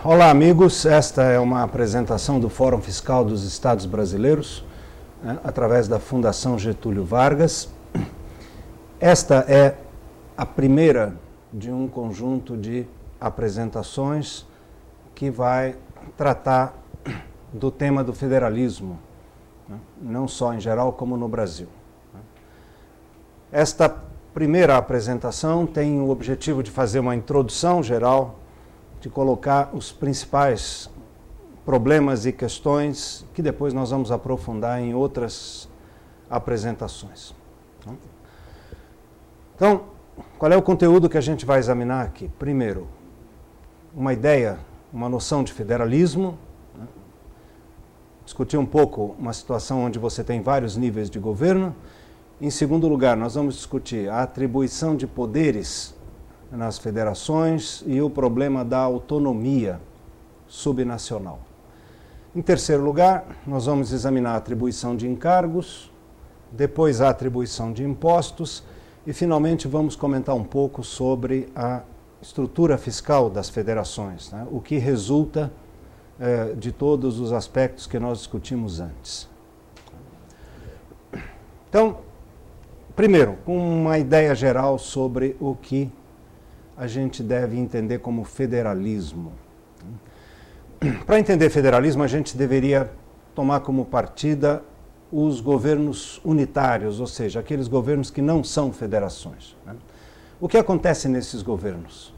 Olá, amigos. Esta é uma apresentação do Fórum Fiscal dos Estados Brasileiros, através da Fundação Getúlio Vargas. Esta é a primeira de um conjunto de apresentações que vai tratar do tema do federalismo, não só em geral, como no Brasil. Esta primeira apresentação tem o objetivo de fazer uma introdução geral, de colocar os principais problemas e questões que depois nós vamos aprofundar em outras apresentações. Então, qual é o conteúdo que a gente vai examinar aqui? Primeiro, uma ideia, uma noção de federalismo, discutir um pouco uma situação onde você tem vários níveis de governo. Em segundo lugar, nós vamos discutir a atribuição de poderes nas federações e o problema da autonomia subnacional. Em terceiro lugar, nós vamos examinar a atribuição de encargos, depois a atribuição de impostos e, finalmente, vamos comentar um pouco sobre a estrutura fiscal das federações, o que resulta de todos os aspectos que nós discutimos antes. Então, primeiro, uma ideia geral sobre o que a gente deve entender como federalismo. Para entender federalismo, a gente deveria tomar como partida os governos unitários, ou seja, aqueles governos que não são federações. O que acontece nesses governos?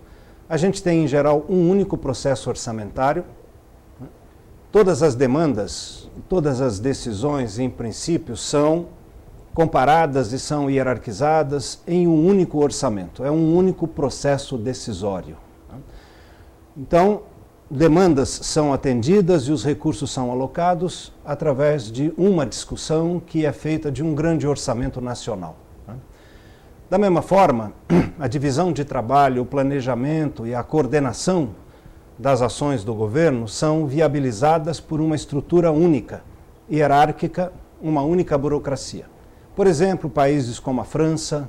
A gente tem, em geral, um único processo orçamentário. Todas as demandas, todas as decisões, em princípio, são comparadas e são hierarquizadas em um único orçamento. É um único processo decisório. Então, demandas são atendidas e os recursos são alocados através de uma discussão que é feita de um grande orçamento nacional. Da mesma forma, a divisão de trabalho, o planejamento e a coordenação das ações do governo são viabilizadas por uma estrutura única, hierárquica, uma única burocracia. Por exemplo, países como a França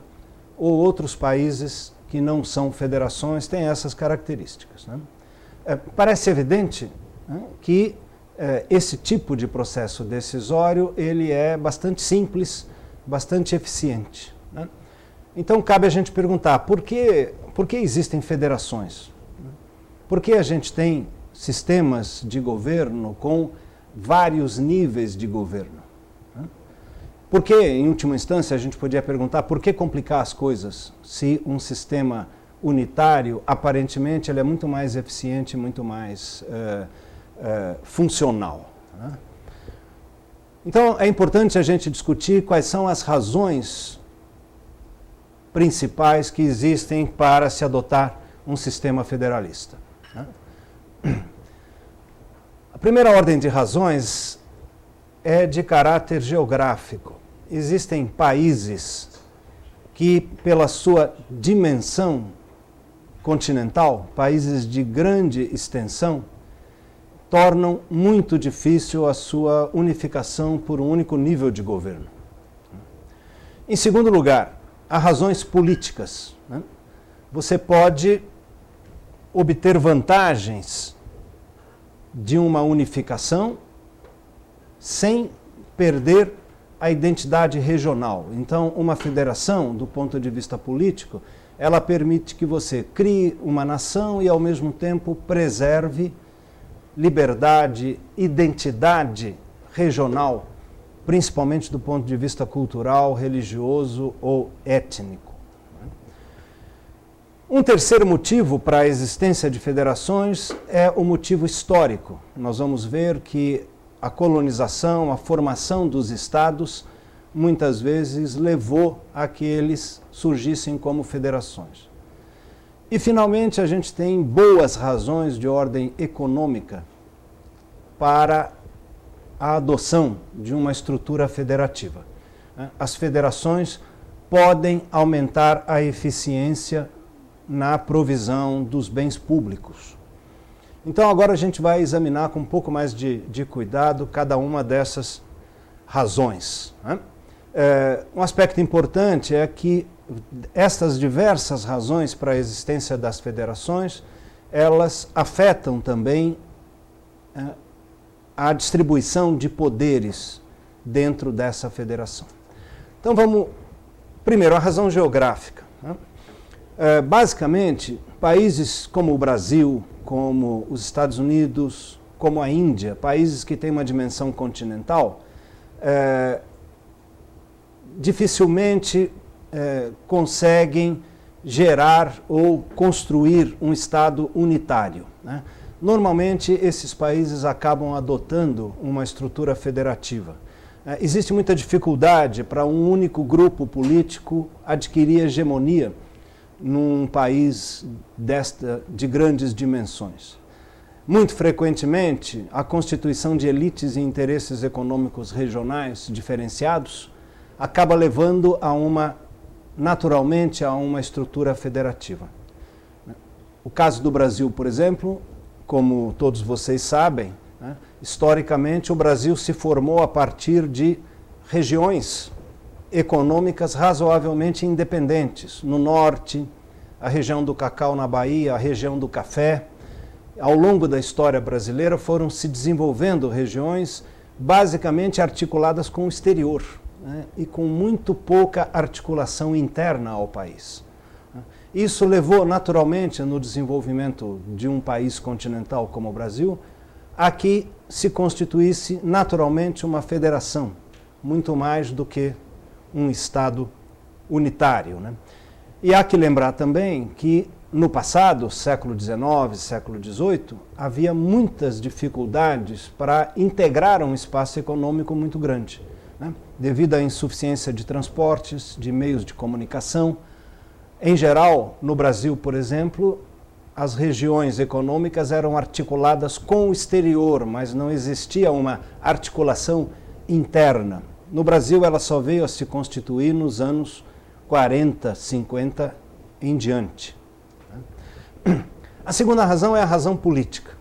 ou outros países que não são federações têm essas características. Parece evidente que esse tipo de processo decisório ele é bastante simples, bastante eficiente. Então, cabe a gente perguntar por que existem federações? Por que a gente tem sistemas de governo com vários níveis de governo? Porque, em última instância, a gente podia perguntar por que complicar as coisas se um sistema unitário, aparentemente, ele é muito mais eficiente, muito mais funcional. Então, é importante a gente discutir quais são as razões principais que existem para se adotar um sistema federalista. A primeira ordem de razões é de caráter geográfico. Existem países que, pela sua dimensão continental, países de grande extensão, tornam muito difícil a sua unificação por um único nível de governo. Em segundo lugar, há razões políticas. Você pode obter vantagens de uma unificação sem perder a identidade regional. Então, uma federação, do ponto de vista político, ela permite que você crie uma nação e, ao mesmo tempo, preserve liberdade, identidade regional, principalmente do ponto de vista cultural, religioso ou étnico. Um terceiro motivo para a existência de federações é o motivo histórico. Nós vamos ver que a colonização, a formação dos estados, muitas vezes levou a que eles surgissem como federações. E, finalmente, a gente tem boas razões de ordem econômica para a adoção de uma estrutura federativa. As federações podem aumentar a eficiência na provisão dos bens públicos. Então agora a gente vai examinar com um pouco mais de cuidado cada uma dessas razões, né? Um aspecto importante é que estas diversas razões para a existência das federações, elas afetam também a distribuição de poderes dentro dessa federação. Então vamos, primeiro, a razão geográfica, né? Basicamente, países como o Brasil, como os Estados Unidos, como a Índia, países que têm uma dimensão continental, dificilmente conseguem gerar ou construir um Estado unitário, né? Normalmente, esses países acabam adotando uma estrutura federativa. Existe muita dificuldade para um único grupo político adquirir hegemonia num país de grandes dimensões. Muito frequentemente, a constituição de elites e interesses econômicos regionais diferenciados acaba levando naturalmente a uma estrutura federativa. O caso do Brasil, por exemplo, como todos vocês sabem, né, historicamente o Brasil se formou a partir de regiões econômicas razoavelmente independentes. No norte, a região do cacau na Bahia, a região do café. Ao longo da história brasileira foram se desenvolvendo regiões basicamente articuladas com o exterior, né, e com muito pouca articulação interna ao país. Isso levou naturalmente no desenvolvimento de um país continental como o Brasil a que se constituísse naturalmente uma federação, muito mais do que um Estado unitário, né? E há que lembrar também que no passado, século XIX, século XVIII, havia muitas dificuldades para integrar um espaço econômico muito grande, né? Devido à insuficiência de transportes, de meios de comunicação. Em geral, no Brasil, por exemplo, as regiões econômicas eram articuladas com o exterior, mas não existia uma articulação interna. No Brasil, ela só veio a se constituir nos anos 40, 50 em diante. A segunda razão é a razão política.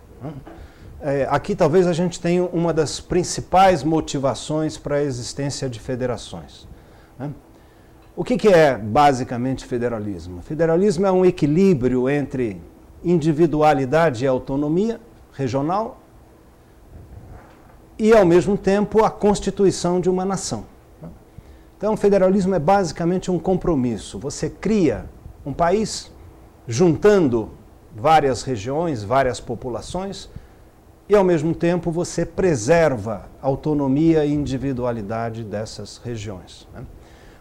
Aqui talvez a gente tenha uma das principais motivações para a existência de federações. O que é basicamente federalismo? Federalismo é um equilíbrio entre individualidade e autonomia regional e, ao mesmo tempo, a constituição de uma nação. Então, o federalismo é basicamente um compromisso. Você cria um país juntando várias regiões, várias populações, e, ao mesmo tempo, você preserva a autonomia e individualidade dessas regiões, né?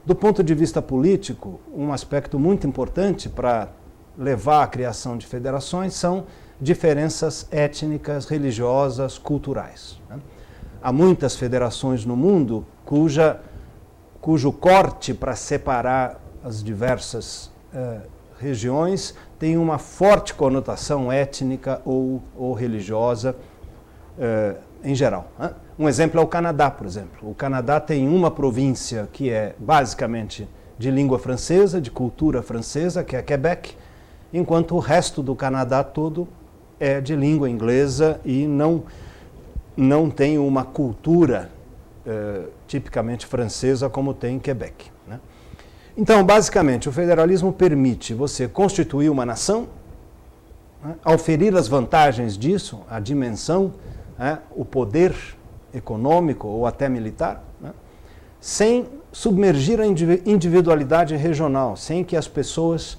Do ponto de vista político, um aspecto muito importante para levar à criação de federações são diferenças étnicas, religiosas, culturais, né? Há muitas federações no mundo cujo corte para separar as diversas regiões tem uma forte conotação étnica ou religiosa em geral, né? Um exemplo é o Canadá, por exemplo. O Canadá tem uma província que é basicamente de língua francesa, de cultura francesa, que é Quebec, enquanto o resto do Canadá todo é de língua inglesa e não tem uma cultura tipicamente francesa como tem em Quebec, né? Então, basicamente, o federalismo permite você constituir uma nação, né, oferir as vantagens disso, a dimensão, né, o poder econômico ou até militar, né, sem submergir a individualidade regional, sem que as pessoas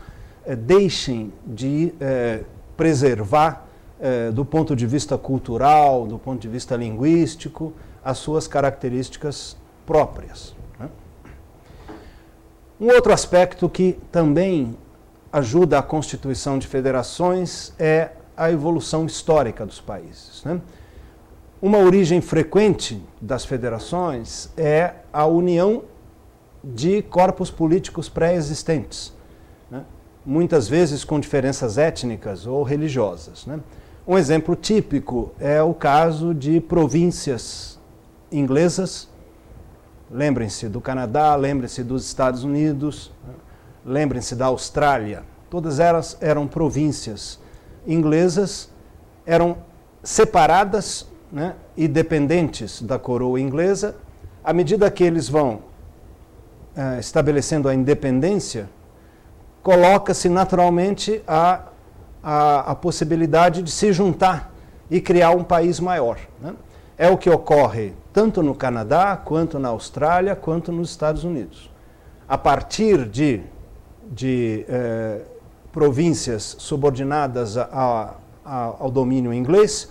deixem de preservar, do ponto de vista cultural, do ponto de vista linguístico, as suas características próprias, né? Um outro aspecto que também ajuda a constituição de federações é a evolução histórica dos países, né? Uma origem frequente das federações é a união de corpos políticos pré-existentes, né? Muitas vezes com diferenças étnicas ou religiosas, né? Um exemplo típico é o caso de províncias inglesas. Lembrem-se do Canadá, lembrem-se dos Estados Unidos, né? Lembrem-se da Austrália. Todas elas eram províncias inglesas eram separadas, né, e dependentes da coroa inglesa. À medida que eles vão estabelecendo a independência, coloca-se naturalmente a possibilidade de se juntar e criar um país maior, né? É o que ocorre tanto no Canadá, quanto na Austrália, quanto nos Estados Unidos. A partir de províncias subordinadas ao domínio inglês,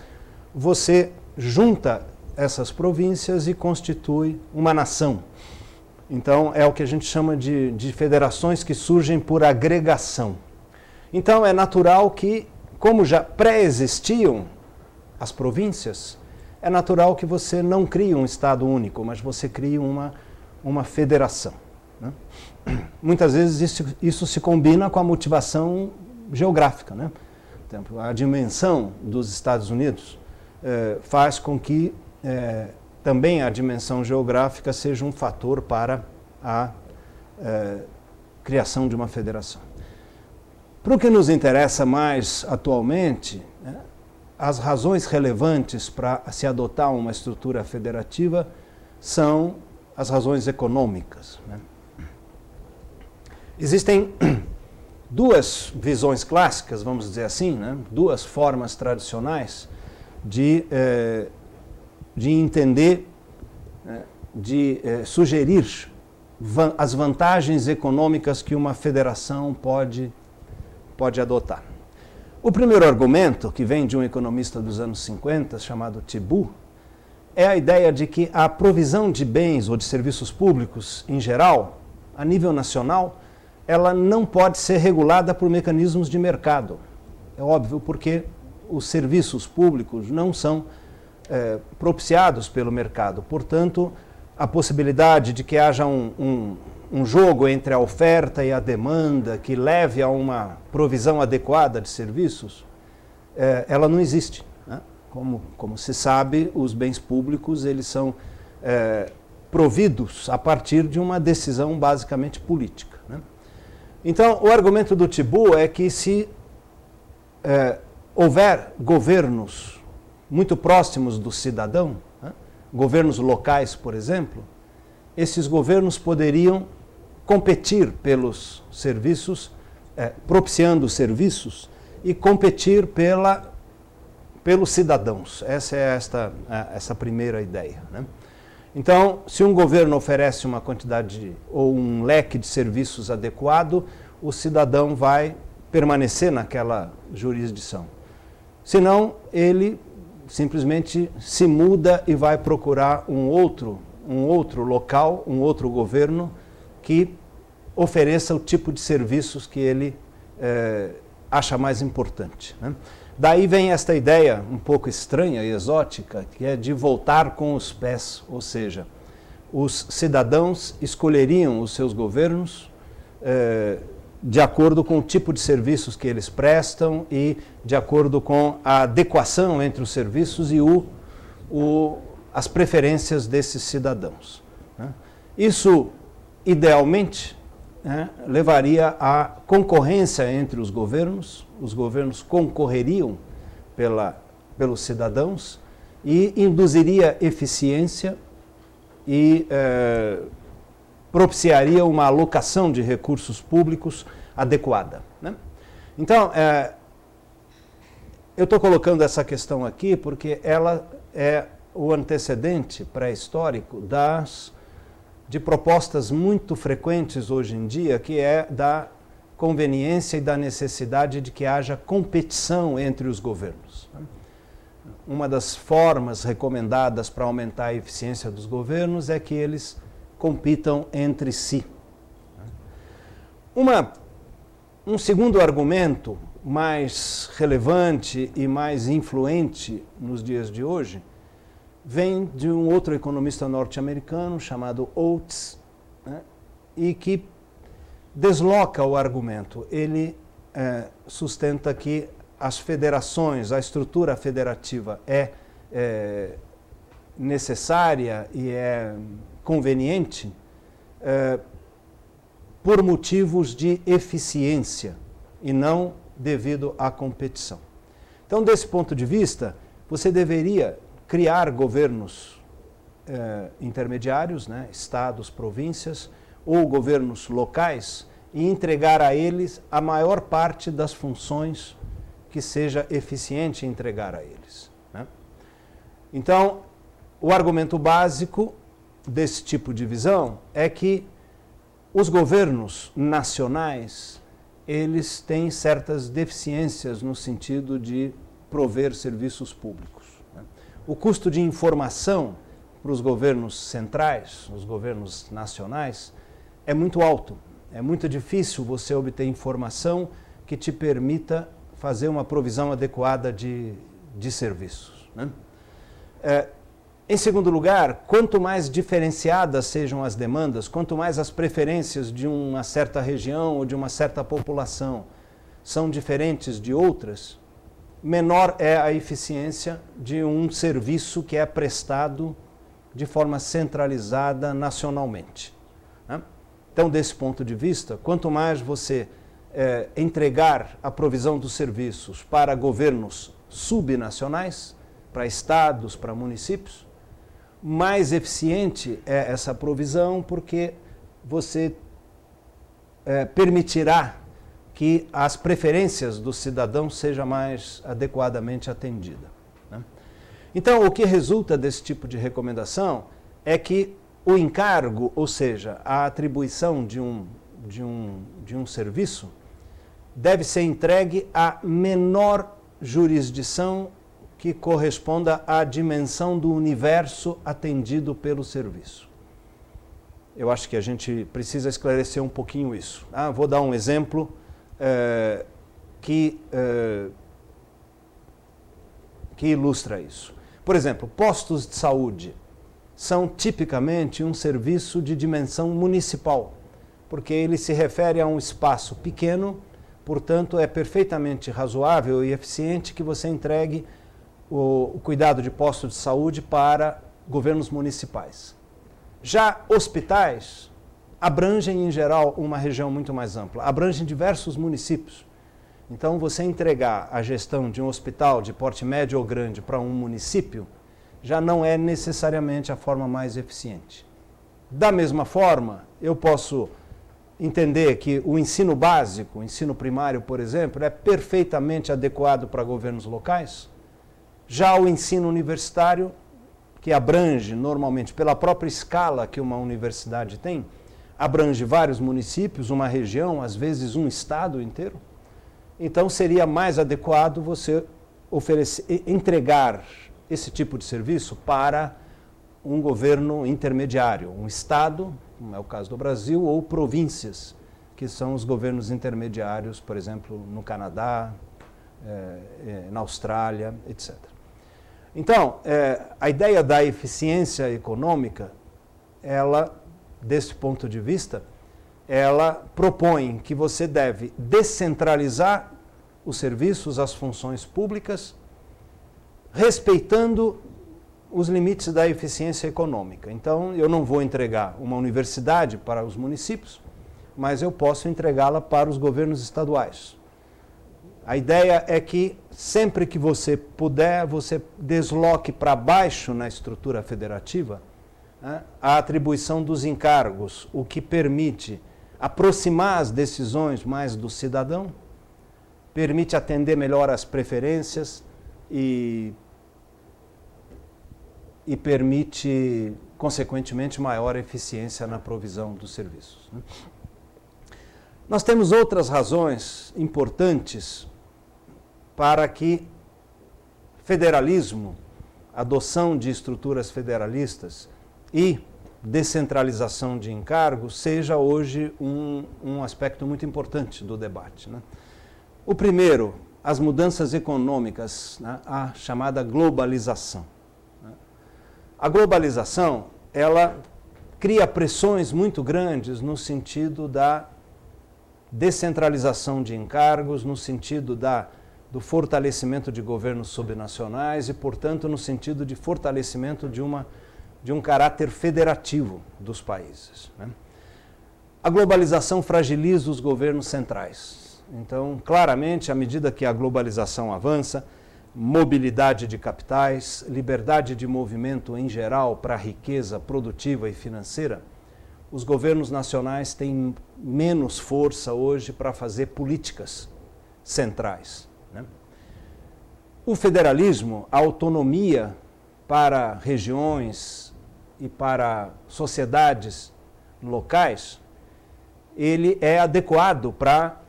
você junta essas províncias e constitui uma nação. Então, é o que a gente chama de federações que surgem por agregação. Então, é natural que, como já pré-existiam as províncias, é natural que você não crie um Estado único, mas você crie uma federação, né? Muitas vezes isso se combina com a motivação geográfica, né? Por exemplo, a dimensão dos Estados Unidos faz com que também a dimensão geográfica seja um fator para a criação de uma federação. Para o que nos interessa mais atualmente, né, as razões relevantes para se adotar uma estrutura federativa são as razões econômicas, né? Existem duas visões clássicas, vamos dizer assim, né, duas formas tradicionais de entender, de sugerir as vantagens econômicas que uma federação pode adotar. O primeiro argumento, que vem de um economista dos anos 50, chamado Thibault, é a ideia de que a provisão de bens ou de serviços públicos, em geral, a nível nacional, ela não pode ser regulada por mecanismos de mercado. É óbvio, porque os serviços públicos não são propiciados pelo mercado. Portanto, a possibilidade de que haja um jogo entre a oferta e a demanda que leve a uma provisão adequada de serviços, ela não existe, né? Como se sabe, os bens públicos eles são providos a partir de uma decisão basicamente política, né? Então, o argumento do Thibault é que se houver governos muito próximos do cidadão, né, governos locais, por exemplo, esses governos poderiam competir pelos serviços, propiciando os serviços e competir pelos cidadãos. Essa é essa primeira ideia, né? Então, se um governo oferece uma quantidade ou um leque de serviços adequado, o cidadão vai permanecer naquela jurisdição. Senão, ele simplesmente se muda e vai procurar um outro local, um outro governo que ofereça o tipo de serviços que ele acha mais importante, né? Daí vem esta ideia um pouco estranha e exótica, que é de voltar com os pés, ou seja, os cidadãos escolheriam os seus governos de acordo com o tipo de serviços que eles prestam e de acordo com a adequação entre os serviços e as preferências desses cidadãos, né? Isso, idealmente, né, levaria à concorrência entre os governos concorreriam pelos cidadãos e induziria eficiência e propiciaria uma alocação de recursos públicos adequada, né? Então, eu estou colocando essa questão aqui porque ela é o antecedente pré-histórico de propostas muito frequentes hoje em dia, que é da conveniência e da necessidade de que haja competição entre os governos. Uma das formas recomendadas para aumentar a eficiência dos governos é que eles compitam entre si. Um segundo argumento mais relevante e mais influente nos dias de hoje vem de um outro economista norte-americano chamado Oates, né, e que desloca o argumento. Ele sustenta que as federações, a estrutura federativa é necessária e é conveniente por motivos de eficiência e não devido à competição. Então, desse ponto de vista, você deveria criar governos intermediários, né, estados, províncias, ou governos locais, e entregar a eles a maior parte das funções que seja eficiente entregar a eles, né? Então, o argumento básico desse tipo de visão é que os governos nacionais, eles têm certas deficiências no sentido de prover serviços públicos, né? O custo de informação para os governos centrais, os governos nacionais, é muito alto. É muito difícil você obter informação que te permita fazer uma provisão adequada de serviços, né? Em segundo lugar, quanto mais diferenciadas sejam as demandas, quanto mais as preferências de uma certa região ou de uma certa população são diferentes de outras, menor é a eficiência de um serviço que é prestado de forma centralizada nacionalmente, né? Então, desse ponto de vista, quanto mais você entregar a provisão dos serviços para governos subnacionais, para estados, para municípios, mais eficiente é essa provisão, porque você permitirá que as preferências do cidadão sejam mais adequadamente atendidas, né? Então, o que resulta desse tipo de recomendação é que o encargo, ou seja, a atribuição de um serviço, deve ser entregue à menor jurisdição que corresponda à dimensão do universo atendido pelo serviço. Eu acho que a gente precisa esclarecer um pouquinho isso. Vou dar um exemplo que ilustra isso. Por exemplo, postos de saúde são tipicamente um serviço de dimensão municipal, porque ele se refere a um espaço pequeno, portanto é perfeitamente razoável e eficiente que você entregue o cuidado de posto de saúde para governos municipais. Já hospitais abrangem, em geral, uma região muito mais ampla, abrangem diversos municípios. Então, você entregar a gestão de um hospital de porte médio ou grande para um município já não é necessariamente a forma mais eficiente. Da mesma forma, eu posso entender que o ensino básico, o ensino primário, por exemplo, é perfeitamente adequado para governos locais. Já o ensino universitário, que abrange normalmente, pela própria escala que uma universidade tem, abrange vários municípios, uma região, às vezes um estado inteiro. Então, seria mais adequado você entregar esse tipo de serviço para um governo intermediário, um estado, como é o caso do Brasil, ou províncias, que são os governos intermediários, por exemplo, no Canadá, na Austrália, etc. Então, a ideia da eficiência econômica, ela, desse ponto de vista, ela propõe que você deve descentralizar os serviços, as funções públicas, respeitando os limites da eficiência econômica. Então, eu não vou entregar uma universidade para os municípios, mas eu posso entregá-la para os governos estaduais. A ideia é que, sempre que você puder, você desloque para baixo na estrutura federativa, né, a atribuição dos encargos, o que permite aproximar as decisões mais do cidadão, permite atender melhor às preferências e permite, consequentemente, maior eficiência na provisão dos serviços, né? Nós temos outras razões importantes para que federalismo, adoção de estruturas federalistas e descentralização de encargos seja hoje um aspecto muito importante do debate, né? O primeiro, as mudanças econômicas, né, a chamada globalização. A globalização, ela cria pressões muito grandes no sentido da descentralização de encargos, no sentido do fortalecimento de governos subnacionais e, portanto, no sentido de fortalecimento de um caráter federativo dos países, né? A globalização fragiliza os governos centrais. Então, claramente, à medida que a globalização avança, mobilidade de capitais, liberdade de movimento em geral para a riqueza produtiva e financeira, os governos nacionais têm menos força hoje para fazer políticas centrais, né? O federalismo, a autonomia para regiões e para sociedades locais, ele é adequado para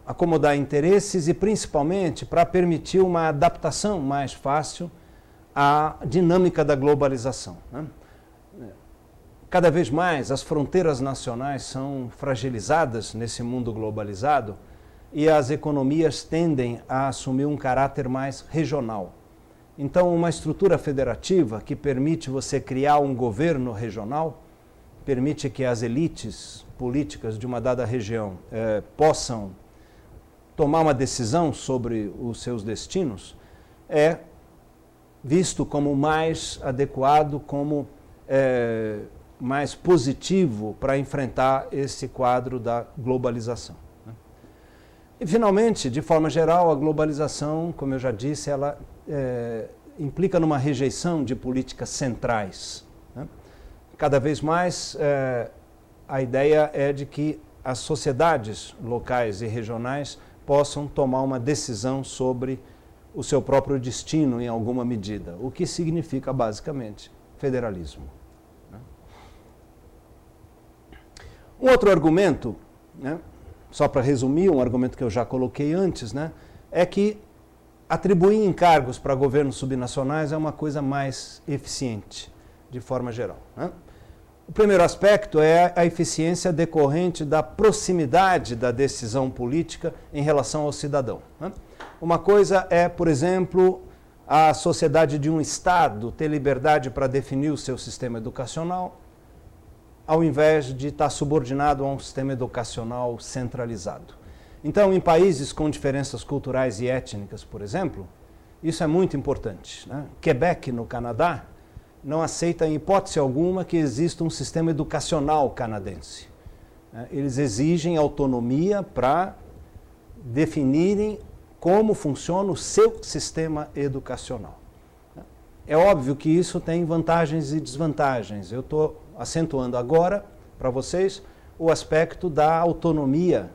acomodar interesses e principalmente para permitir uma adaptação mais fácil à dinâmica da globalização, né? Cada vez mais as fronteiras nacionais são fragilizadas nesse mundo globalizado e as economias tendem a assumir um caráter mais regional. Então, uma estrutura federativa que permite você criar um governo regional, permite que as elites políticas de uma dada região possam tomar uma decisão sobre os seus destinos, é visto como mais adequado, como mais positivo para enfrentar esse quadro da globalização, né? E, finalmente, de forma geral, a globalização, como eu já disse, ela implica numa rejeição de políticas centrais, né? Cada vez mais, a ideia é de que as sociedades locais e regionais possam tomar uma decisão sobre o seu próprio destino em alguma medida, o que significa, basicamente, federalismo. Um outro argumento, né, só para resumir, um argumento que eu já coloquei antes, né, é que atribuir encargos para governos subnacionais é uma coisa mais eficiente, de forma geral, né? O primeiro aspecto é a eficiência decorrente da proximidade da decisão política em relação ao cidadão, né? Uma coisa é, por exemplo, a sociedade de um Estado ter liberdade para definir o seu sistema educacional, ao invés de estar subordinado a um sistema educacional centralizado. Então, em países com diferenças culturais e étnicas, por exemplo, isso é muito importante, né? Quebec, no Canadá, não aceita em hipótese alguma que exista um sistema educacional canadense, né? Eles exigem autonomia para definirem como funciona o seu sistema educacional. É óbvio que isso tem vantagens e desvantagens. Eu estou acentuando agora para vocês o aspecto da autonomia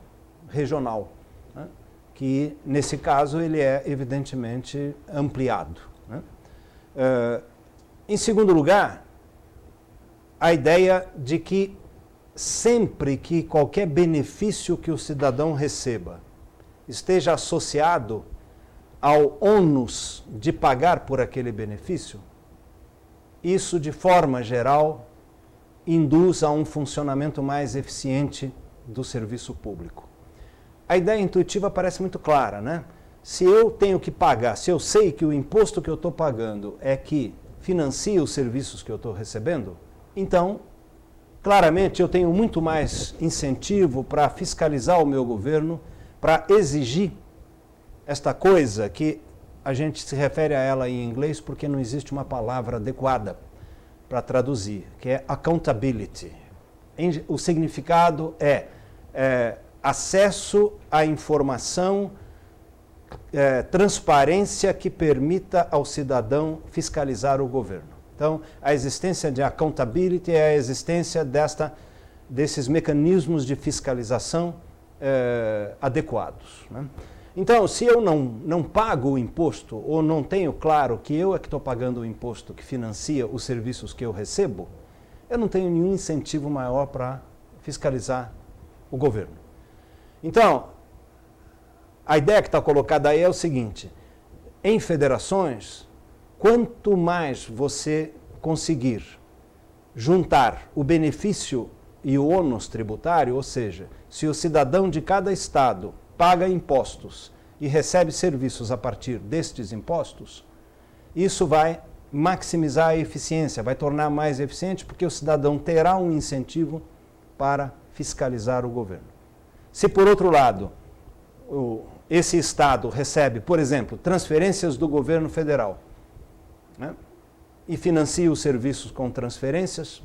regional, né? Que, nesse caso, ele é evidentemente ampliado, né? Em segundo lugar, a ideia de que sempre que qualquer benefício que o cidadão receba esteja associado ao ônus de pagar por aquele benefício, isso, de forma geral, induz a um funcionamento mais eficiente do serviço público. A ideia intuitiva parece muito clara, né? Se eu tenho que pagar, se eu sei que o imposto que eu estou pagando é que financia os serviços que eu estou recebendo, então, claramente, eu tenho muito mais incentivo para fiscalizar o meu governo, para exigir esta coisa que a gente se refere a ela em inglês porque não existe uma palavra adequada para traduzir, que é accountability. O significado é acesso à informação, transparência que permita ao cidadão fiscalizar o governo. Então, a existência de accountability é a existência desses mecanismos de fiscalização adequados, né? Então, se eu não pago o imposto, ou não tenho claro que eu é que estou pagando o imposto que financia os serviços que eu recebo, eu não tenho nenhum incentivo maior para fiscalizar o governo. Então, a ideia que está colocada aí é o seguinte: em federações, quanto mais você conseguir juntar o benefício e o ônus tributário, ou seja, se o cidadão de cada estado paga impostos e recebe serviços a partir destes impostos, isso vai maximizar a eficiência, vai tornar mais eficiente, porque o cidadão terá um incentivo para fiscalizar o governo. Se, por outro lado, esse estado recebe, por exemplo, transferências do governo federal, né, e financia os serviços com transferências,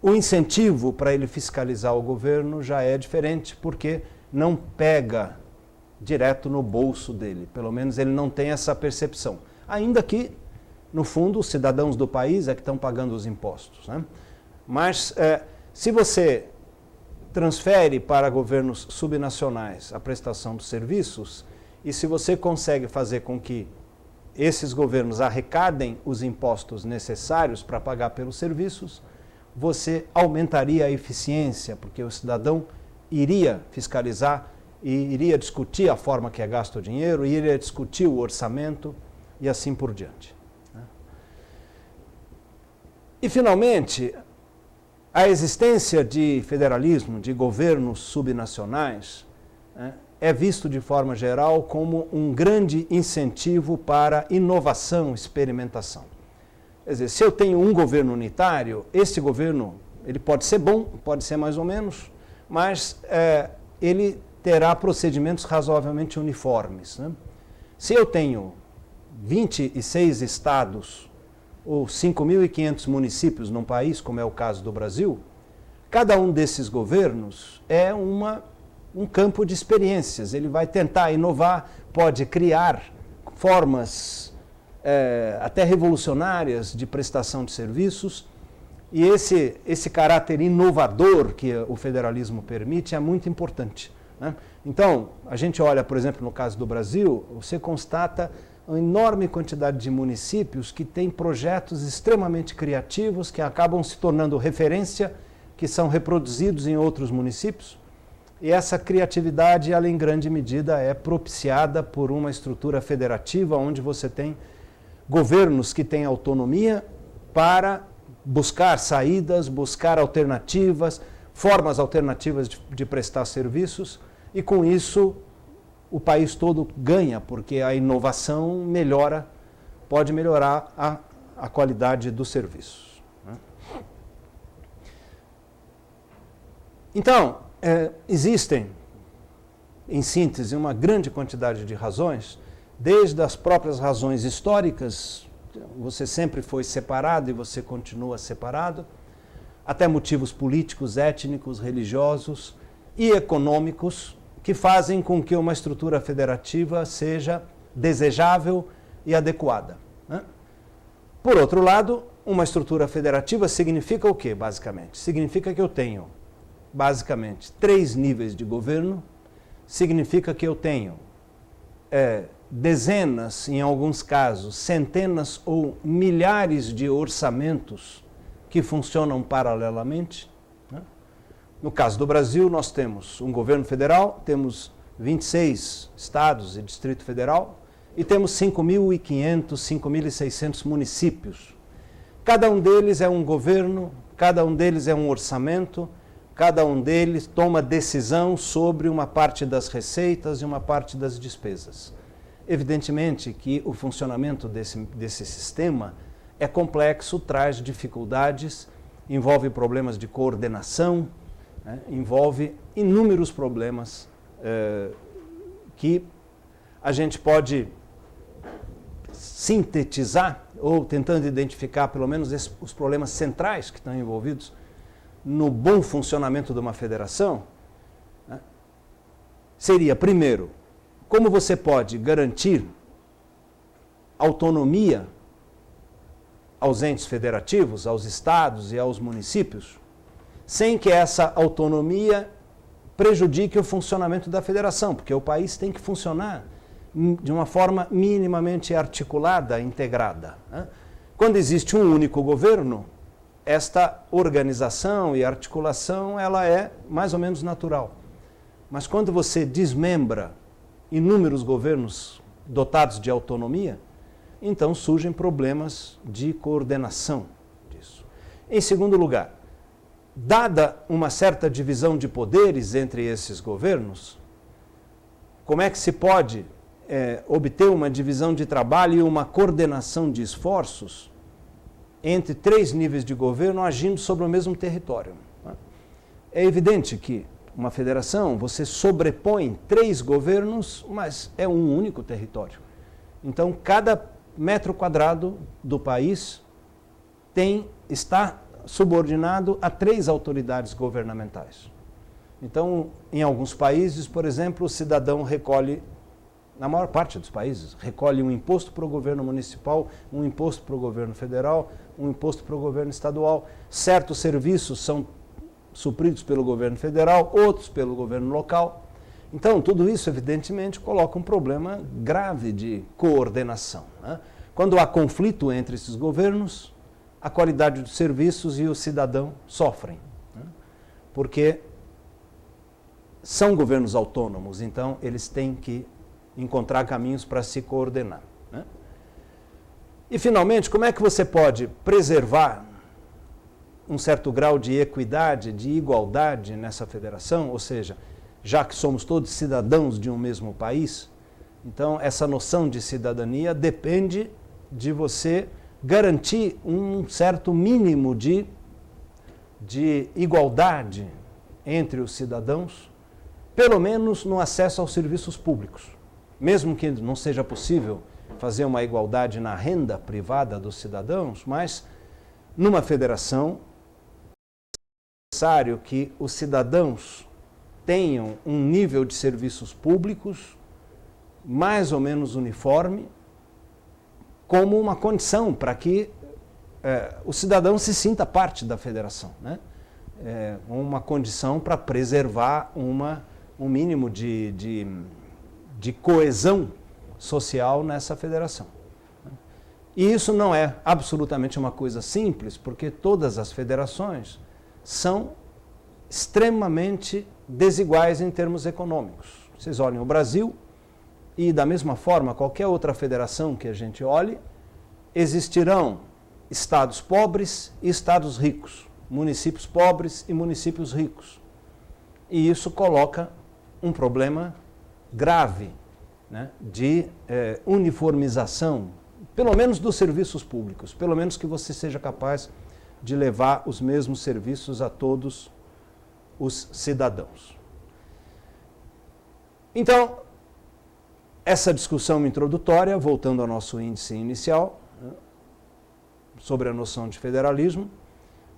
o incentivo para ele fiscalizar o governo já é diferente, porque não pega direto no bolso dele. Pelo menos ele não tem essa percepção. Ainda que, no fundo, os cidadãos do país é que estão pagando os impostos, né? Mas se você transfere para governos subnacionais a prestação dos serviços, e se você consegue fazer com que esses governos arrecadem os impostos necessários para pagar pelos serviços, você aumentaria a eficiência, porque o cidadão iria fiscalizar e iria discutir a forma que é gasto o dinheiro, iria discutir o orçamento e assim por diante. E, finalmente, a existência de federalismo, de governos subnacionais, é visto de forma geral como um grande incentivo para inovação, experimentação. Quer dizer, se eu tenho um governo unitário, esse governo ele pode ser bom, pode ser mais ou menos, mas ele terá procedimentos razoavelmente uniformes, né? Se eu tenho 26 estados ou 5.500 municípios num país, como é o caso do Brasil, cada um desses governos é um campo de experiências. Ele vai tentar inovar, pode criar formas até revolucionárias de prestação de serviços, e esse caráter inovador que o federalismo permite é muito importante, né? Então, a gente olha, por exemplo, no caso do Brasil, você constata uma enorme quantidade de municípios que têm projetos extremamente criativos que acabam se tornando referência, que são reproduzidos em outros municípios. E essa criatividade, ela em grande medida é propiciada por uma estrutura federativa onde você tem governos que têm autonomia para buscar saídas, buscar alternativas, formas alternativas de prestar serviços, e com isso o país todo ganha, porque a inovação pode melhorar a qualidade dos serviços, né? Então, existem, em síntese, uma grande quantidade de razões, desde as próprias razões históricas, você sempre foi separado e você continua separado, até motivos políticos, étnicos, religiosos e econômicos, que fazem com que uma estrutura federativa seja desejável e adequada, né? Por outro lado, uma estrutura federativa significa o quê, basicamente? Significa que eu tenho, basicamente, 3 níveis de governo, significa que eu tenho dezenas, em alguns casos, centenas ou milhares de orçamentos que funcionam paralelamente, né? No caso do Brasil, nós temos um governo federal, temos 26 estados e Distrito Federal e temos 5.500, 5.600 municípios. Cada um deles é um governo, cada um deles é um orçamento, cada um deles toma decisão sobre uma parte das receitas e uma parte das despesas. Evidentemente que o funcionamento desse sistema é complexo, traz dificuldades, envolve problemas de coordenação, né? Envolve inúmeros problemas que a gente pode sintetizar, ou tentando identificar pelo menos os problemas centrais que estão envolvidos no bom funcionamento de uma federação, né? Seria, primeiro, como você pode garantir autonomia aos entes federativos, aos estados e aos municípios, sem que essa autonomia prejudique o funcionamento da federação, porque o país tem que funcionar de uma forma minimamente articulada, integrada, né? Quando existe um único governo, esta organização e articulação ela é mais ou menos natural. Mas quando você desmembra inúmeros governos dotados de autonomia, então surgem problemas de coordenação disso. Em segundo lugar, dada uma certa divisão de poderes entre esses governos, como é que se pode obter uma divisão de trabalho e uma coordenação de esforços entre 3 níveis de governo agindo sobre o mesmo território? É evidente que uma federação, você sobrepõe 3 governos, mas é um único território. Então, cada metro quadrado do país está subordinado a 3 autoridades governamentais. Então, em alguns países, por exemplo, o cidadão recolhe, na maior parte dos países, recolhe um imposto para o governo municipal, um imposto para o governo federal, um imposto para o governo estadual. Certos serviços são supridos pelo governo federal, outros pelo governo local. Então, tudo isso, evidentemente, coloca um problema grave de coordenação, né? Quando há conflito entre esses governos, a qualidade dos serviços e o cidadão sofrem, né? Porque são governos autônomos, então eles têm que encontrar caminhos para se coordenar, né? E, finalmente, como é que você pode preservar um certo grau de equidade, de igualdade nessa federação? Ou seja, já que somos todos cidadãos de um mesmo país, então essa noção de cidadania depende de você garantir um certo mínimo de igualdade entre os cidadãos, pelo menos no acesso aos serviços públicos. Mesmo que não seja possível fazer uma igualdade na renda privada dos cidadãos, mas numa federação é necessário que os cidadãos tenham um nível de serviços públicos mais ou menos uniforme, como uma condição para que o cidadão se sinta parte da federação, né? Uma condição para preservar um mínimo de coesão social nessa federação. E isso não é absolutamente uma coisa simples, porque todas as federações são extremamente desiguais em termos econômicos. Vocês olhem o Brasil e, da mesma forma, qualquer outra federação que a gente olhe, existirão estados pobres e estados ricos, municípios pobres e municípios ricos. E isso coloca um problema grave, né, de uniformização, pelo menos dos serviços públicos, pelo menos que você seja capaz de levar os mesmos serviços a todos os cidadãos. Então, essa discussão introdutória, voltando ao nosso índice inicial, né, sobre a noção de federalismo,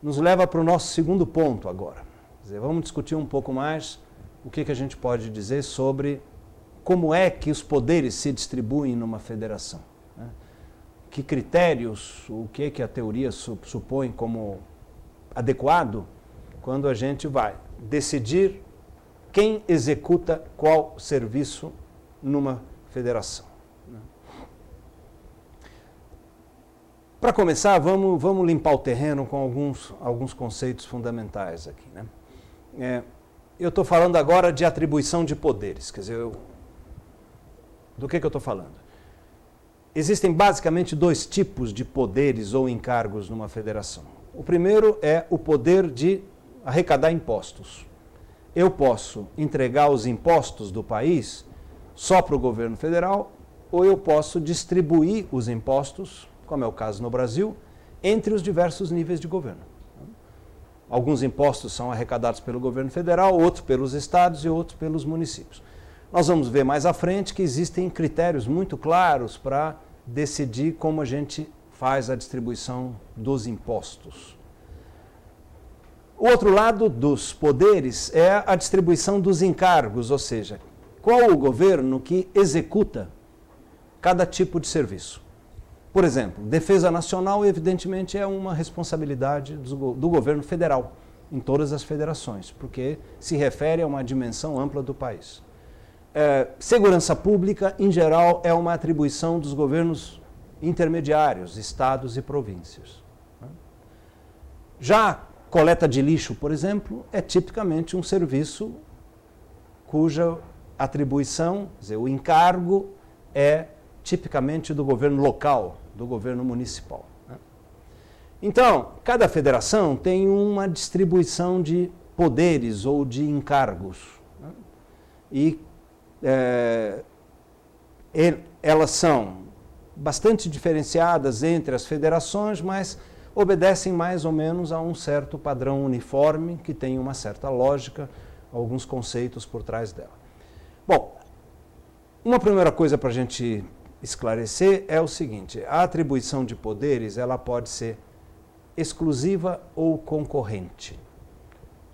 nos leva para o nosso segundo ponto agora. Quer dizer, vamos discutir um pouco mais o que a gente pode dizer sobre como é que os poderes se distribuem numa federação, né? Que critérios, o que a teoria supõe como adequado quando a gente vai decidir quem executa qual serviço numa federação. Para começar, vamos limpar o terreno com alguns conceitos fundamentais aqui, né? Eu estou falando agora de atribuição de poderes, quer dizer, do que eu estou falando? Existem basicamente dois tipos de poderes ou encargos numa federação. O primeiro é o poder de arrecadar impostos. Eu posso entregar os impostos do país só para o governo federal, ou eu posso distribuir os impostos, como é o caso no Brasil, entre os diversos níveis de governo. Alguns impostos são arrecadados pelo governo federal, outros pelos estados e outros pelos municípios. Nós vamos ver mais à frente que existem critérios muito claros para decidir como a gente faz a distribuição dos impostos. O outro lado dos poderes é a distribuição dos encargos, ou seja, qual o governo que executa cada tipo de serviço. Por exemplo, defesa nacional, evidentemente, é uma responsabilidade do governo federal, em todas as federações, porque se refere a uma dimensão ampla do país. Segurança pública, em geral, é uma atribuição dos governos intermediários, estados e províncias. Já coleta de lixo, por exemplo, é tipicamente um serviço cuja atribuição, quer dizer, o encargo é tipicamente do governo local, do governo municipal. Então, cada federação tem uma distribuição de poderes ou de encargos. E elas são bastante diferenciadas entre as federações, mas obedecem mais ou menos a um certo padrão uniforme, que tem uma certa lógica, alguns conceitos por trás dela. Bom, uma primeira coisa para a gente esclarecer é o seguinte: a atribuição de poderes ela pode ser exclusiva ou concorrente.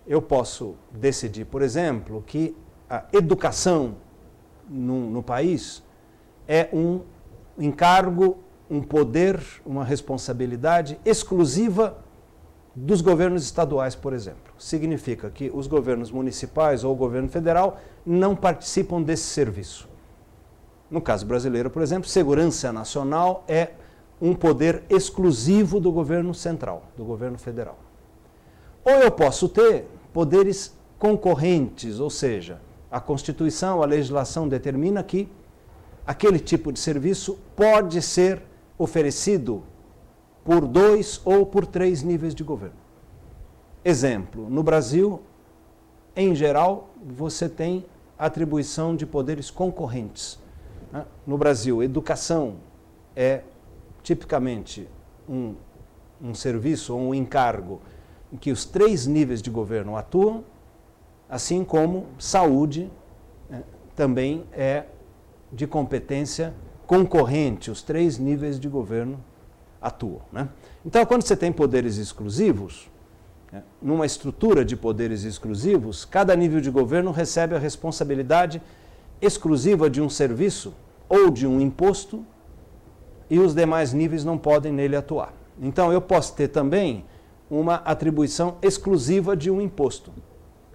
Eu posso decidir, por exemplo, que a educação no país é um encargo, um poder, uma responsabilidade exclusiva dos governos estaduais, por exemplo. Significa que os governos municipais ou o governo federal não participam desse serviço. No caso brasileiro, por exemplo, segurança nacional é um poder exclusivo do governo central, do governo federal. Ou eu posso ter poderes concorrentes, ou seja, a Constituição, a legislação determina que aquele tipo de serviço pode ser oferecido por 2 ou por 3 níveis de governo. Exemplo, no Brasil, em geral, você tem atribuição de poderes concorrentes. No Brasil, educação é tipicamente um serviço ou um encargo em que os 3 níveis de governo atuam, assim como saúde também é de competência concorrente, os 3 níveis de governo atuam. Então, quando você tem poderes exclusivos, numa estrutura de poderes exclusivos, cada nível de governo recebe a responsabilidade exclusiva de um serviço ou de um imposto e os demais níveis não podem nele atuar. Então, eu posso ter também uma atribuição exclusiva de um imposto.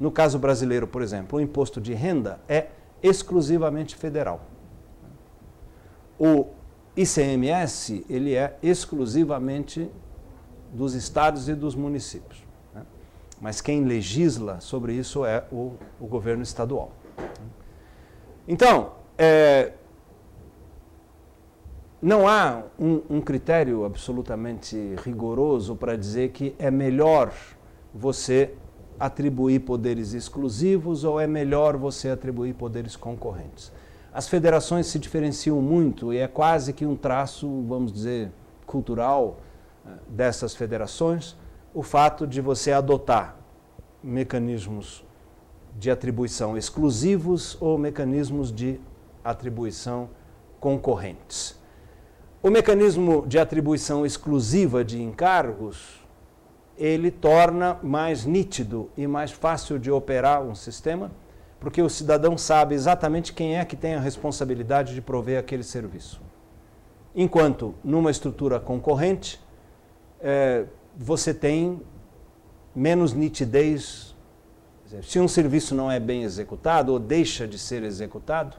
No caso brasileiro, por exemplo, o imposto de renda é exclusivamente federal. O ICMS, ele é exclusivamente dos estados e dos municípios. Mas quem legisla sobre isso é o governo estadual. Então, não há um critério absolutamente rigoroso para dizer que é melhor você atribuir poderes exclusivos ou é melhor você atribuir poderes concorrentes. As federações se diferenciam muito e é quase que um traço, vamos dizer, cultural dessas federações, o fato de você adotar mecanismos de atribuição exclusivos ou mecanismos de atribuição concorrentes. O mecanismo de atribuição exclusiva de encargos, ele torna mais nítido e mais fácil de operar um sistema, porque o cidadão sabe exatamente quem é que tem a responsabilidade de prover aquele serviço. Enquanto, numa estrutura concorrente, você tem menos nitidez. Se um serviço não é bem executado ou deixa de ser executado,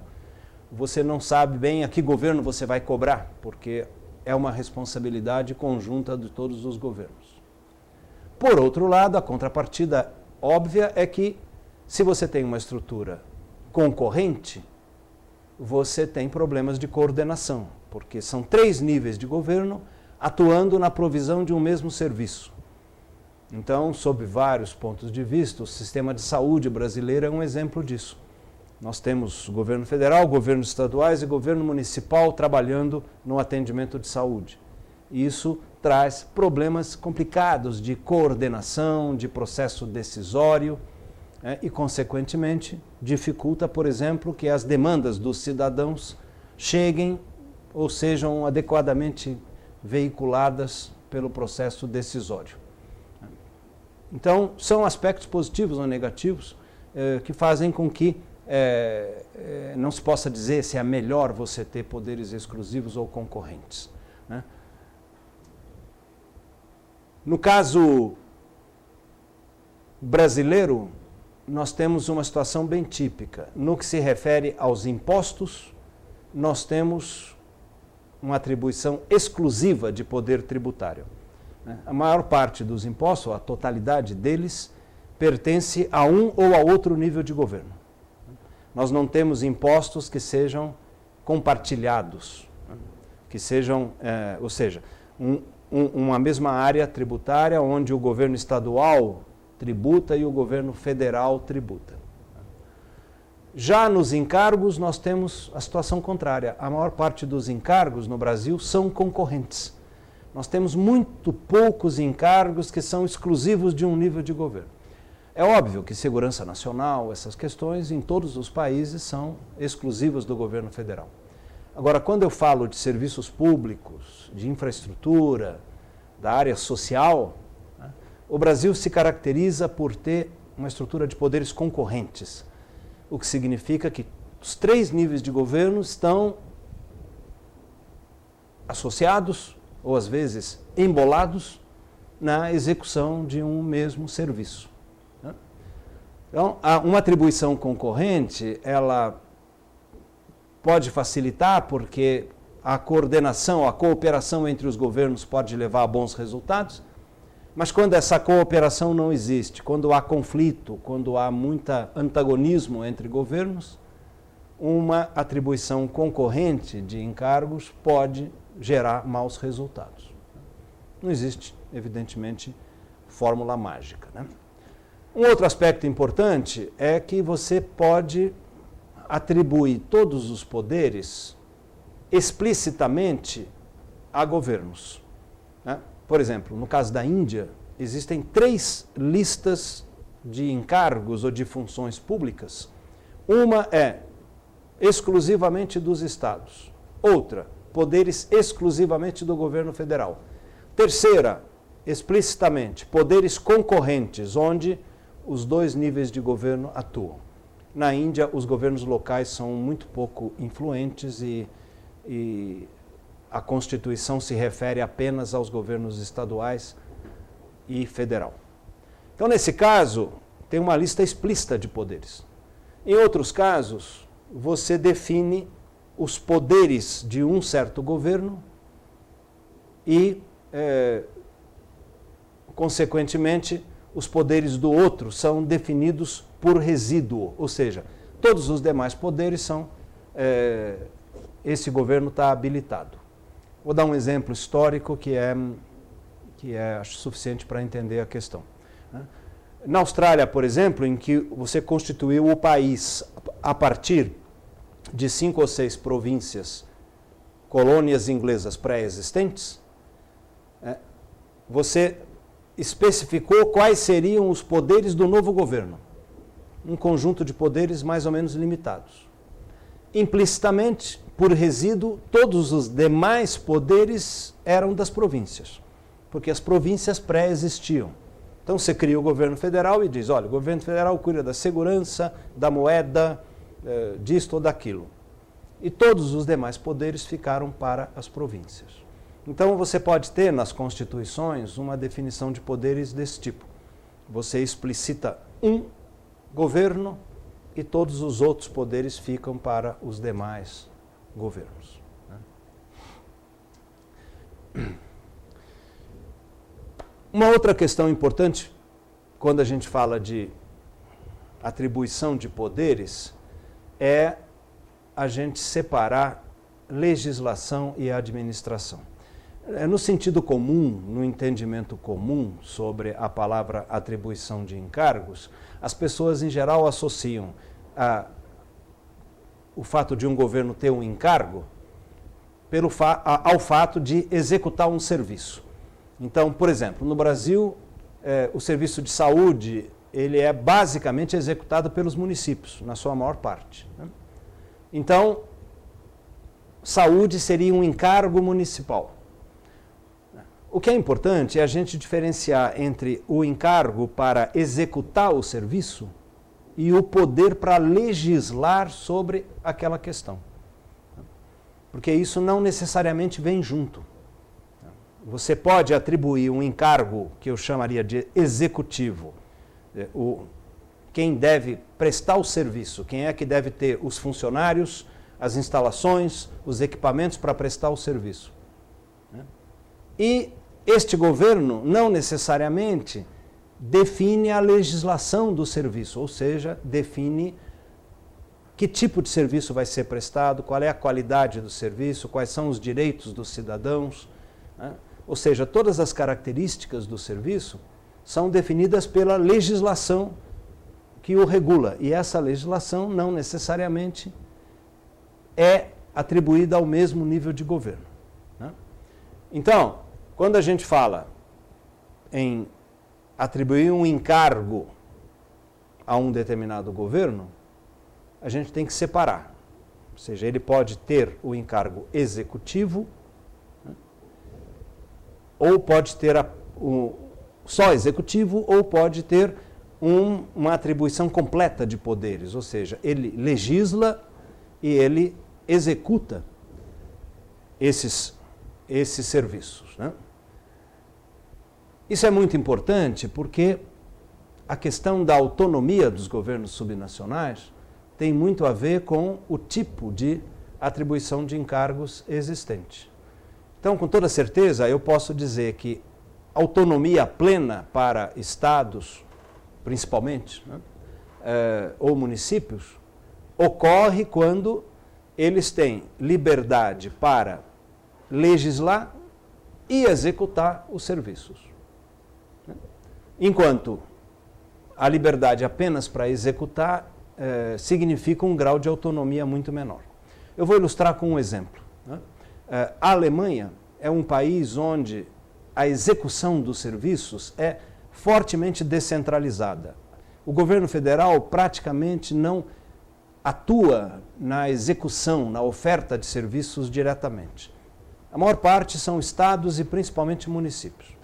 você não sabe bem a que governo você vai cobrar, porque é uma responsabilidade conjunta de todos os governos. Por outro lado, a contrapartida óbvia é que, se você tem uma estrutura concorrente, você tem problemas de coordenação, porque são 3 níveis de governo atuando na provisão de um mesmo serviço. Então, sob vários pontos de vista, o sistema de saúde brasileiro é um exemplo disso. Nós temos governo federal, governos estaduais e governo municipal trabalhando no atendimento de saúde. Isso traz problemas complicados de coordenação, de processo decisório e, consequentemente, dificulta, por exemplo, que as demandas dos cidadãos cheguem ou sejam adequadamente veiculadas pelo processo decisório. Então, são aspectos positivos ou negativos que fazem com que não se possa dizer se é melhor você ter poderes exclusivos ou concorrentes. No caso brasileiro, nós temos uma situação bem típica. No que se refere aos impostos, nós temos uma atribuição exclusiva de poder tributário. A maior parte dos impostos, a totalidade deles, pertence a um ou a outro nível de governo. Nós não temos impostos que sejam compartilhados, que sejam, ou seja, uma mesma área tributária onde o governo estadual tributa e o governo federal tributa. Já nos encargos, nós temos a situação contrária. A maior parte dos encargos no Brasil são concorrentes. Nós temos muito poucos encargos que são exclusivos de um nível de governo. É óbvio que segurança nacional, essas questões, em todos os países são exclusivas do governo federal. Agora, quando eu falo de serviços públicos, de infraestrutura, da área social, o Brasil se caracteriza por ter uma estrutura de poderes concorrentes, o que significa que os 3 níveis de governo estão associados, ou às vezes embolados, na execução de um mesmo serviço. Então, uma atribuição concorrente, ela pode facilitar porque a coordenação, a cooperação entre os governos pode levar a bons resultados, mas quando essa cooperação não existe, quando há conflito, quando há muito antagonismo entre governos, uma atribuição concorrente de encargos pode gerar maus resultados. Não existe, evidentemente, fórmula mágica, né? Um outro aspecto importante é que você pode atribuir todos os poderes explicitamente a governos, né? Por exemplo, no caso da Índia, existem 3 listas de encargos ou de funções públicas. Uma é exclusivamente dos estados. Outra, poderes exclusivamente do governo federal. Terceira, explicitamente, poderes concorrentes, onde os 2 níveis de governo atuam. Na Índia, os governos locais são muito pouco influentes e a Constituição se refere apenas aos governos estaduais e federal. Então, nesse caso, tem uma lista explícita de poderes. Em outros casos, você define os poderes de um certo governo e, consequentemente, os poderes do outro são definidos por resíduo, ou seja, todos os demais poderes são, esse governo está habilitado. Vou dar um exemplo histórico que é acho, suficiente para entender a questão. Na Austrália, por exemplo, em que você constituiu o país a partir de 5 ou 6 províncias, colônias inglesas pré-existentes, você especificou quais seriam os poderes do novo governo. Um conjunto de poderes mais ou menos limitados. Implicitamente, por resíduo, todos os demais poderes eram das províncias, porque as províncias pré-existiam. Então você cria o governo federal e diz, olha, o governo federal cuida da segurança, da moeda, disto ou daquilo. E todos os demais poderes ficaram para as províncias. Então você pode ter nas constituições uma definição de poderes desse tipo. Você explicita um governo e todos os outros poderes ficam para os demais governos. Uma outra questão importante, quando a gente fala de atribuição de poderes, é a gente separar legislação e administração. No sentido comum, no entendimento comum sobre a palavra atribuição de encargos, as pessoas em geral associam o fato de um governo ter um encargo ao fato de executar um serviço. Então, por exemplo, no Brasil, o serviço de saúde ele é basicamente executado pelos municípios, na sua maior parte, né? Então, saúde seria um encargo municipal. O que é importante é a gente diferenciar entre o encargo para executar o serviço e o poder para legislar sobre aquela questão. Porque isso não necessariamente vem junto. Você pode atribuir um encargo que eu chamaria de executivo, quem deve prestar o serviço, quem é que deve ter os funcionários, as instalações, os equipamentos para prestar o serviço. E este governo não necessariamente define a legislação do serviço, ou seja, define que tipo de serviço vai ser prestado, qual é a qualidade do serviço, quais são os direitos dos cidadãos, né? Ou seja, todas as características do serviço são definidas pela legislação que o regula, e essa legislação não necessariamente é atribuída ao mesmo nível de governo, né? Então, quando a gente fala em atribuir um encargo a um determinado governo, a gente tem que separar. Ou seja, ele pode ter o encargo executivo, né? Ou pode ter só executivo, ou pode ter uma atribuição completa de poderes, ou seja, ele legisla e ele executa esses serviços, né? Isso é muito importante porque a questão da autonomia dos governos subnacionais tem muito a ver com o tipo de atribuição de encargos existente. Então, com toda certeza, eu posso dizer que autonomia plena para estados, principalmente, né, ou municípios, ocorre quando eles têm liberdade para legislar e executar os serviços. Enquanto a liberdade apenas para executar significa um grau de autonomia muito menor. Eu vou ilustrar com um exemplo, né? A Alemanha é um país onde a execução dos serviços é fortemente descentralizada. O governo federal praticamente não atua na execução, na oferta de serviços diretamente. A maior parte são estados e principalmente municípios.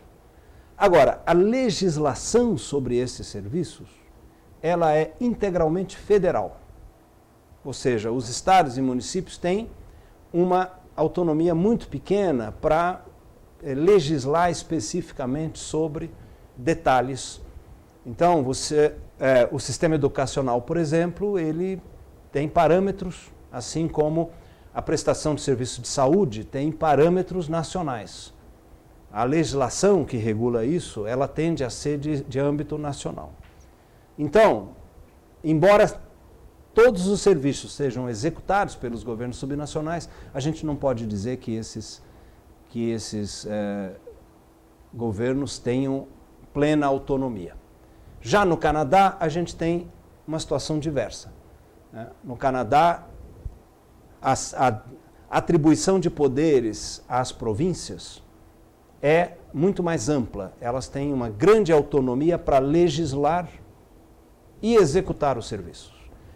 Agora, a legislação sobre esses serviços, ela é integralmente federal. Ou seja, os estados e municípios têm uma autonomia muito pequena para legislar especificamente sobre detalhes. Então, o sistema educacional, por exemplo, ele tem parâmetros, assim como a prestação de serviço de saúde tem parâmetros nacionais. A legislação que regula isso, ela tende a ser de âmbito nacional. Então, embora todos os serviços sejam executados pelos governos subnacionais, a gente não pode dizer que esses governos tenham plena autonomia. Já no Canadá, a gente tem uma situação diversa, né? No Canadá, a atribuição de poderes às províncias é muito mais ampla. Elas têm uma grande autonomia para legislar e executar os serviços.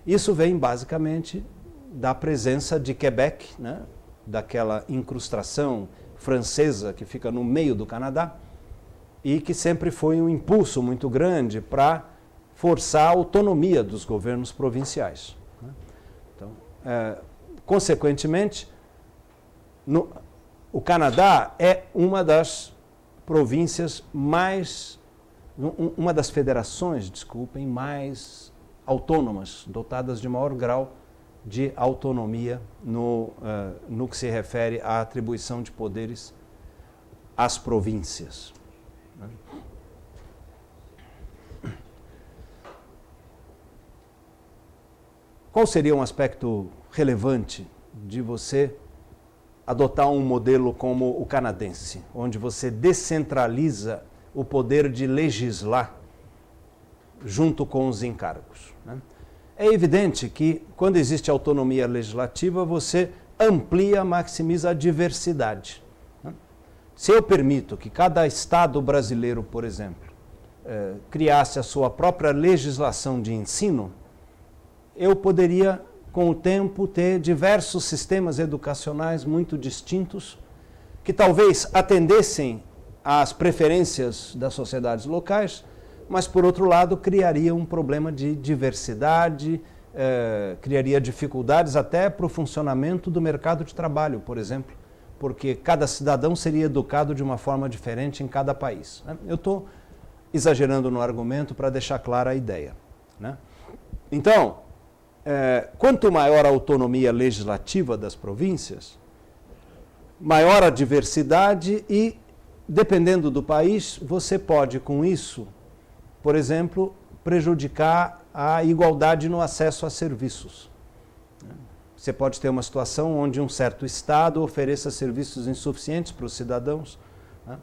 Isso vem basicamente da presença de Quebec, né? Daquela incrustação francesa que fica no meio do Canadá e que sempre foi um impulso muito grande para forçar a autonomia dos governos provinciais, né? Então, consequentemente, o Canadá é uma das províncias uma das federações, mais autônomas, dotadas de maior grau de autonomia no que se refere à atribuição de poderes às províncias. Qual seria um aspecto relevante de você adotar um modelo como o canadense, onde você descentraliza o poder de legislar junto com os encargos, né? É evidente que, quando existe autonomia legislativa, você amplia, maximiza a diversidade, né? Se eu permito que cada estado brasileiro, por exemplo, criasse a sua própria legislação de ensino, eu poderia, com o tempo, ter diversos sistemas educacionais muito distintos, que talvez atendessem às preferências das sociedades locais, mas, por outro lado, criaria um problema de diversidade, criaria dificuldades até para o funcionamento do mercado de trabalho, por exemplo, porque cada cidadão seria educado de uma forma diferente em cada país, né? Eu estou exagerando no argumento para deixar clara a ideia, né? Então, quanto maior a autonomia legislativa das províncias, maior a diversidade e, dependendo do país, você pode, com isso, por exemplo, prejudicar a igualdade no acesso a serviços. Você pode ter uma situação onde um certo estado ofereça serviços insuficientes para os cidadãos, né?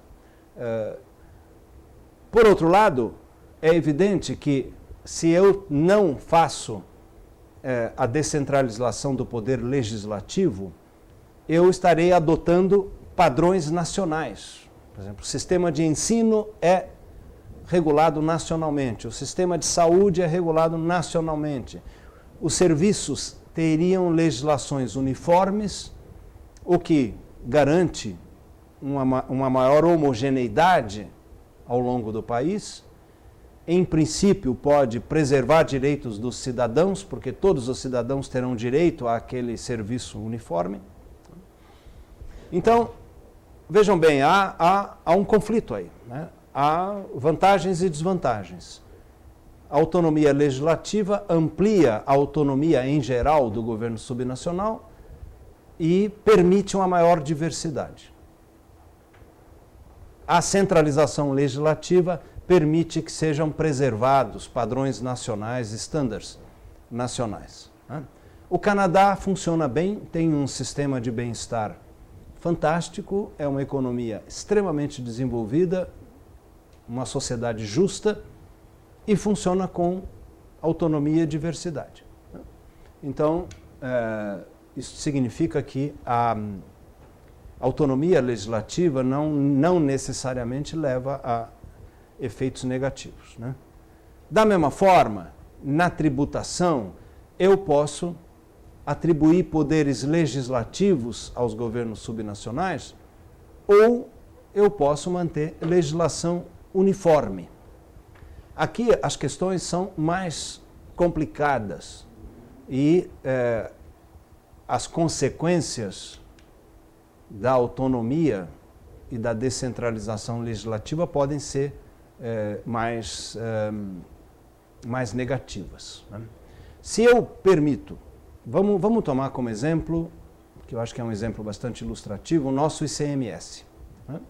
Por outro lado, é evidente que se eu não faço a descentralização do poder legislativo, eu estarei adotando padrões nacionais. Por exemplo, o sistema de ensino é regulado nacionalmente, o sistema de saúde é regulado nacionalmente. Os serviços teriam legislações uniformes, o que garante uma maior homogeneidade ao longo do país, em princípio, pode preservar direitos dos cidadãos, porque todos os cidadãos terão direito àquele serviço uniforme. Então, vejam bem, há um conflito aí, né? Há vantagens e desvantagens. A autonomia legislativa amplia a autonomia em geral do governo subnacional e permite uma maior diversidade. A centralização legislativa permite que sejam preservados padrões nacionais, estándares nacionais, né? O Canadá funciona bem, tem um sistema de bem-estar fantástico, é uma economia extremamente desenvolvida, uma sociedade justa e funciona com autonomia e diversidade. Então, isso significa que a autonomia legislativa não necessariamente leva a efeitos negativos, né? Da mesma forma, na tributação, eu posso atribuir poderes legislativos aos governos subnacionais ou eu posso manter legislação uniforme. Aqui as questões são mais complicadas e as consequências da autonomia e da descentralização legislativa podem ser mais negativas, né? Se eu permito, vamos tomar como exemplo, que eu acho que é um exemplo bastante ilustrativo, o nosso ICMS, né?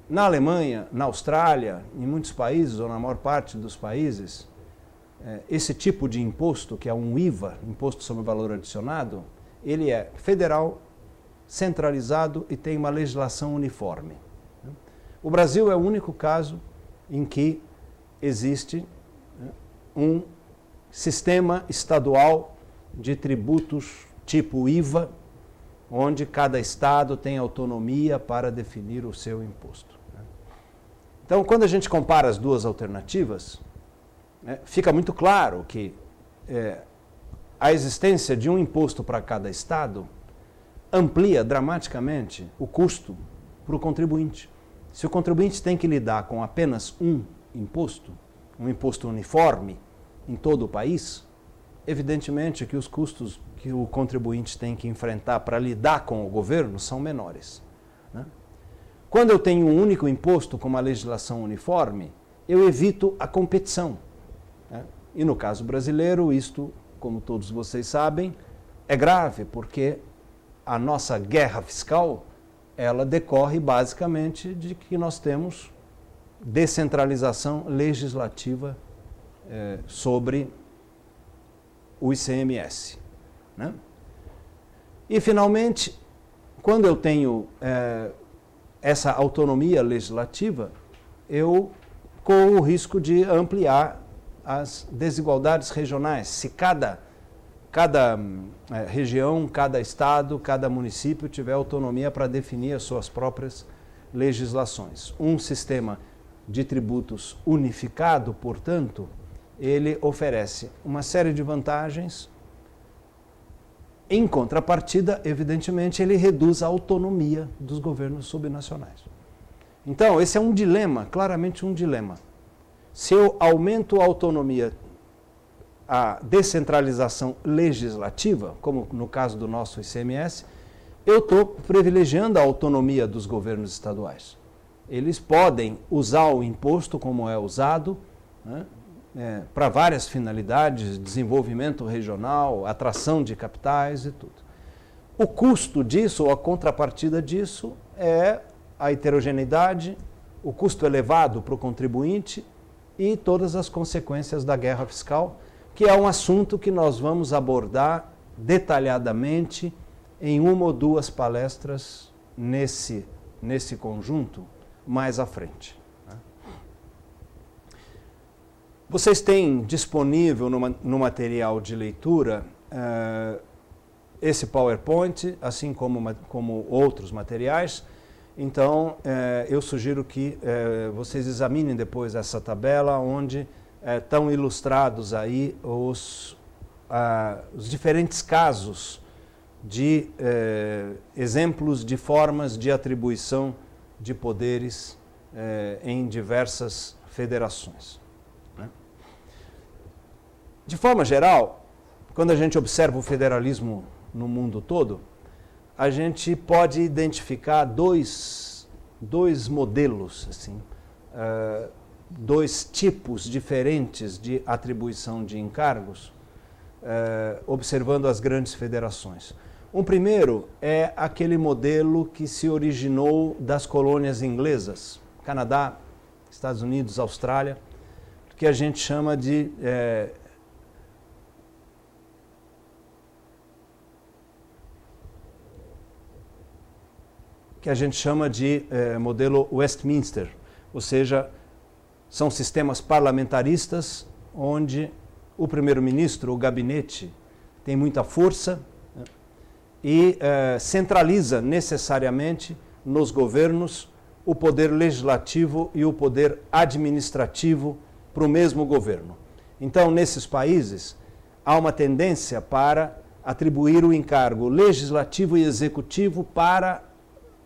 Na Alemanha, na Austrália, em muitos países, ou na maior parte dos países, esse tipo de imposto, que é um IVA, Imposto sobre Valor Adicionado, ele é federal, centralizado e tem uma legislação uniforme. O Brasil é o único caso em que existe um sistema estadual de tributos tipo IVA, onde cada estado tem autonomia para definir o seu imposto. Então, quando a gente compara as duas alternativas, fica muito claro que a existência de um imposto para cada estado amplia dramaticamente o custo para o contribuinte. Se o contribuinte tem que lidar com apenas um imposto uniforme em todo o país, evidentemente que os custos que o contribuinte tem que enfrentar para lidar com o governo são menores, né? Quando eu tenho um único imposto com uma legislação uniforme, eu evito a competição, né? E no caso brasileiro, isto, como todos vocês sabem, é grave, porque a nossa guerra fiscal, ela decorre basicamente de que nós temos descentralização legislativa sobre o ICMS, né? E, finalmente, quando eu tenho essa autonomia legislativa, eu corro o risco de ampliar as desigualdades regionais. Se cada região, cada estado, cada município tiver autonomia para definir as suas próprias legislações. Um sistema de tributos unificado, portanto, ele oferece uma série de vantagens. Em contrapartida, evidentemente, ele reduz a autonomia dos governos subnacionais. Então, esse é um dilema, claramente um dilema. Se eu aumento a autonomia, a descentralização legislativa, como no caso do nosso ICMS, eu estou privilegiando a autonomia dos governos estaduais. Eles podem usar o imposto como é usado, né, para várias finalidades, desenvolvimento regional, atração de capitais e tudo. O custo disso, ou a contrapartida disso, é a heterogeneidade, o custo elevado para o contribuinte e todas as consequências da guerra fiscal, que é um assunto que nós vamos abordar detalhadamente em uma ou duas palestras nesse conjunto mais à frente. Vocês têm disponível no material de leitura esse PowerPoint, assim como outros materiais. Então, eu sugiro que vocês examinem depois essa tabela, onde estão ilustrados aí os diferentes casos de exemplos de formas de atribuição de poderes em diversas federações. Né? De forma geral, quando a gente observa o federalismo no mundo todo, a gente pode identificar dois modelos, assim, dois tipos diferentes de atribuição de encargos, observando as grandes federações. O primeiro é aquele modelo que se originou das colônias inglesas, Canadá, Estados Unidos, Austrália, que a gente chama de modelo Westminster, ou seja, são sistemas parlamentaristas onde o primeiro-ministro, o gabinete, tem muita força, né, e centraliza necessariamente nos governos o poder legislativo e o poder administrativo para o mesmo governo. Então, nesses países, há uma tendência para atribuir o encargo legislativo e executivo para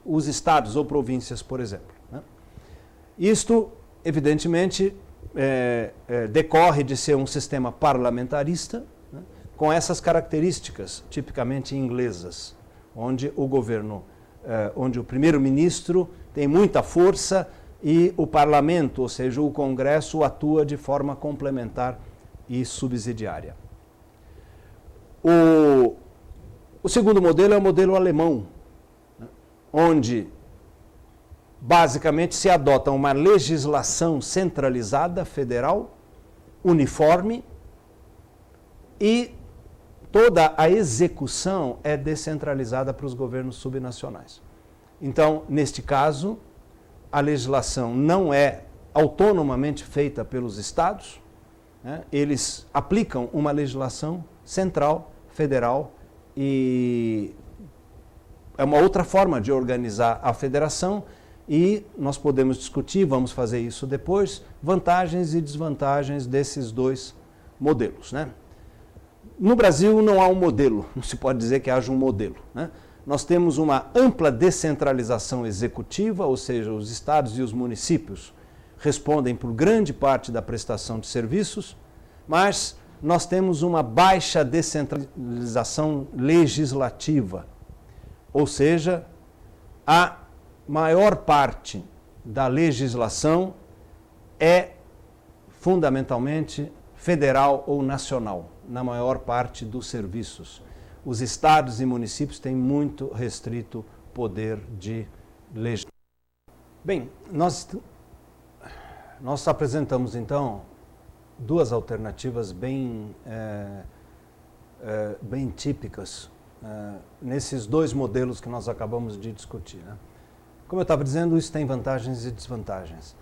os estados ou províncias, por exemplo. Né? Isto, evidentemente, decorre de ser um sistema parlamentarista, né, com essas características tipicamente inglesas, onde o governo, onde o primeiro-ministro tem muita força e o parlamento, ou seja, o Congresso, atua de forma complementar e subsidiária. O segundo modelo é o modelo alemão, onde basicamente se adota uma legislação centralizada, federal, uniforme, e toda a execução é descentralizada para os governos subnacionais. Então, neste caso, a legislação não é autonomamente feita pelos estados, né? Eles aplicam uma legislação central, federal, e é uma outra forma de organizar a federação, e nós podemos discutir, vamos fazer isso depois, vantagens e desvantagens desses dois modelos. Né? No Brasil não há um modelo, não se pode dizer que haja um modelo. Né? Nós temos uma ampla descentralização executiva, ou seja, os estados e os municípios respondem por grande parte da prestação de serviços, mas nós temos uma baixa descentralização legislativa. Ou seja, a maior parte da legislação é fundamentalmente federal ou nacional, na maior parte dos serviços. Os estados e municípios têm muito restrito poder de legislação. Bem, nós apresentamos então duas alternativas bem típicas nesses dois modelos que nós acabamos de discutir. Né? Como eu estava dizendo, isso tem vantagens e desvantagens.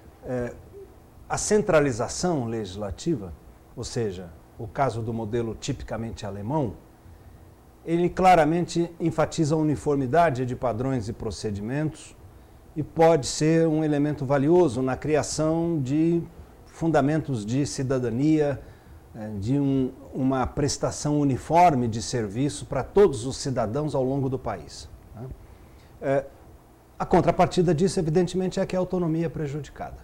A centralização legislativa, ou seja, o caso do modelo tipicamente alemão, ele claramente enfatiza a uniformidade de padrões e procedimentos e pode ser um elemento valioso na criação de fundamentos de cidadania, de uma prestação uniforme de serviço para todos os cidadãos ao longo do país. A contrapartida disso, evidentemente, é que a autonomia é prejudicada.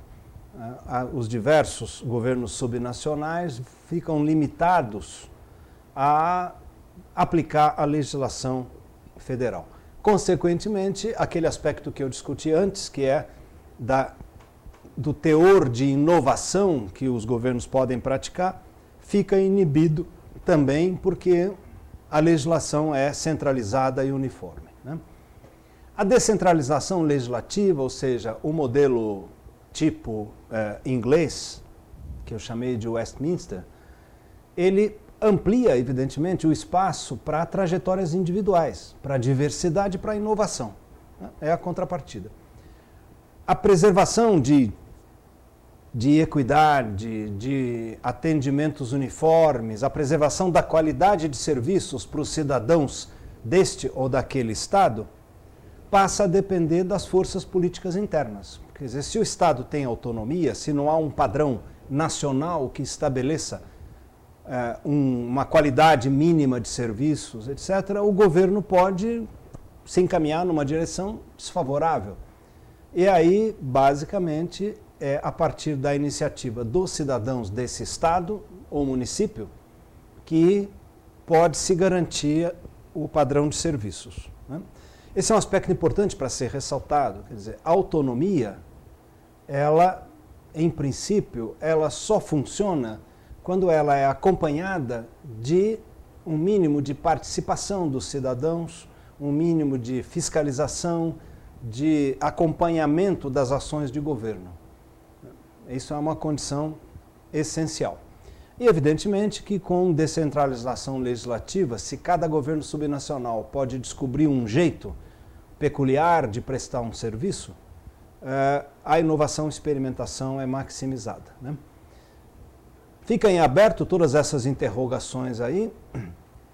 Os diversos governos subnacionais ficam limitados a aplicar a legislação federal. Consequentemente, aquele aspecto que eu discuti antes, que é do teor de inovação que os governos podem praticar, fica inibido também porque a legislação é centralizada e uniforme. Né? A descentralização legislativa, ou seja, o modelo tipo inglês, que eu chamei de Westminster, ele amplia, evidentemente, o espaço para trajetórias individuais, para a diversidade e para a inovação. Né? É a contrapartida. A preservação de equidade, de atendimentos uniformes, a preservação da qualidade de serviços para os cidadãos deste ou daquele Estado, passa a depender das forças políticas internas. Quer dizer, se o Estado tem autonomia, se não há um padrão nacional que estabeleça uma qualidade mínima de serviços, etc., o governo pode se encaminhar numa direção desfavorável. E aí, basicamente, é a partir da iniciativa dos cidadãos desse estado ou município que pode-se garantir o padrão de serviços, né? Esse é um aspecto importante para ser ressaltado. Quer dizer, a autonomia, ela, em princípio, ela só funciona quando ela é acompanhada de um mínimo de participação dos cidadãos, um mínimo de fiscalização, de acompanhamento das ações de governo. Isso é uma condição essencial. E, evidentemente, que com descentralização legislativa, se cada governo subnacional pode descobrir um jeito peculiar de prestar um serviço, a inovação e experimentação é maximizada, né? Fica em aberto todas essas interrogações aí,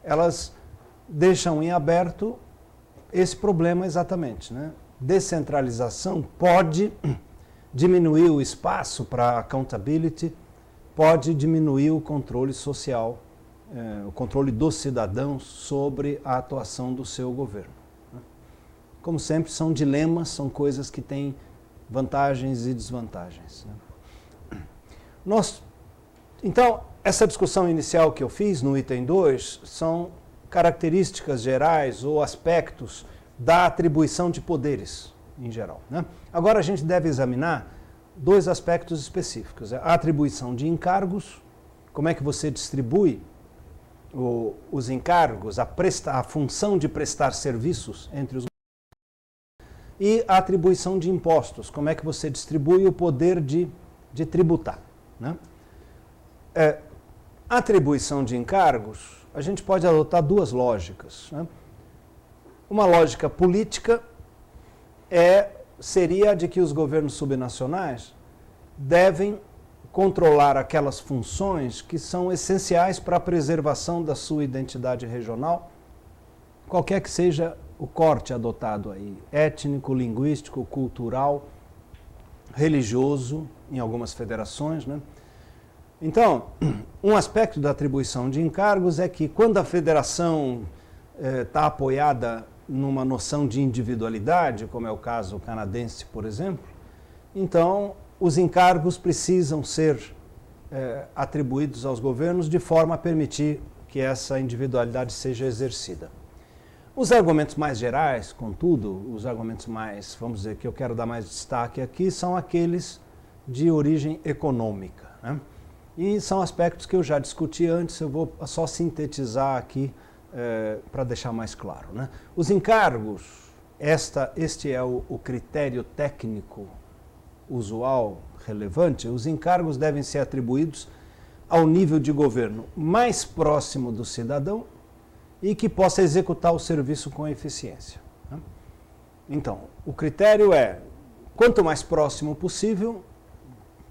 elas deixam em aberto esse problema exatamente, né? Descentralização pode diminuir o espaço para accountability, pode diminuir o controle social, o controle dos cidadãos sobre a atuação do seu governo. Como sempre, são dilemas, são coisas que têm vantagens e desvantagens, né? Então, essa discussão inicial que eu fiz no item 2 são características gerais ou aspectos da atribuição de poderes em geral, né? Agora a gente deve examinar dois aspectos específicos: a atribuição de encargos, como é que você distribui os encargos, a função de prestar serviços entre os, e a atribuição de impostos, como é que você distribui o poder de tributar, né? A atribuição de encargos, a gente pode adotar duas lógicas, né? Uma lógica política seria a de que os governos subnacionais devem controlar aquelas funções que são essenciais para a preservação da sua identidade regional, qualquer que seja o corte adotado aí, étnico, linguístico, cultural, religioso, em algumas federações, né? Então, um aspecto da atribuição de encargos é que quando a federação está apoiada numa noção de individualidade, como é o caso canadense, por exemplo, então os encargos precisam ser atribuídos aos governos de forma a permitir que essa individualidade seja exercida. Os argumentos mais gerais, contudo, os argumentos mais, vamos dizer, que eu quero dar mais destaque aqui, são aqueles de origem econômica, né? E são aspectos que eu já discuti antes, eu vou só sintetizar aqui para deixar mais claro, né? Os encargos, este é o critério técnico usual, relevante. Os encargos devem ser atribuídos ao nível de governo mais próximo do cidadão e que possa executar o serviço com eficiência, né? Então, o critério é quanto mais próximo possível,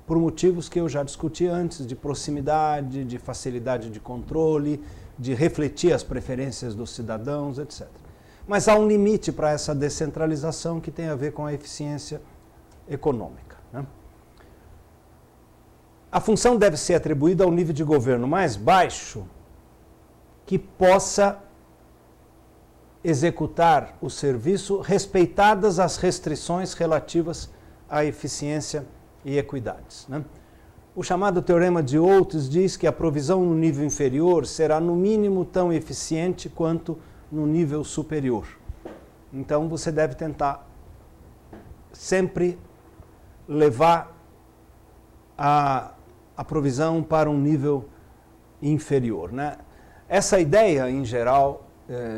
por motivos que eu já discuti antes, de proximidade, de facilidade de controle, de refletir as preferências dos cidadãos, etc. Mas há um limite para essa descentralização que tem a ver com a eficiência econômica, né? A função deve ser atribuída ao nível de governo mais baixo que possa executar o serviço respeitadas as restrições relativas à eficiência e equidades, né? O chamado Teorema de Oates diz que a provisão no nível inferior será no mínimo tão eficiente quanto no nível superior. Então você deve tentar sempre levar a provisão para um nível inferior, né? Essa ideia, em geral,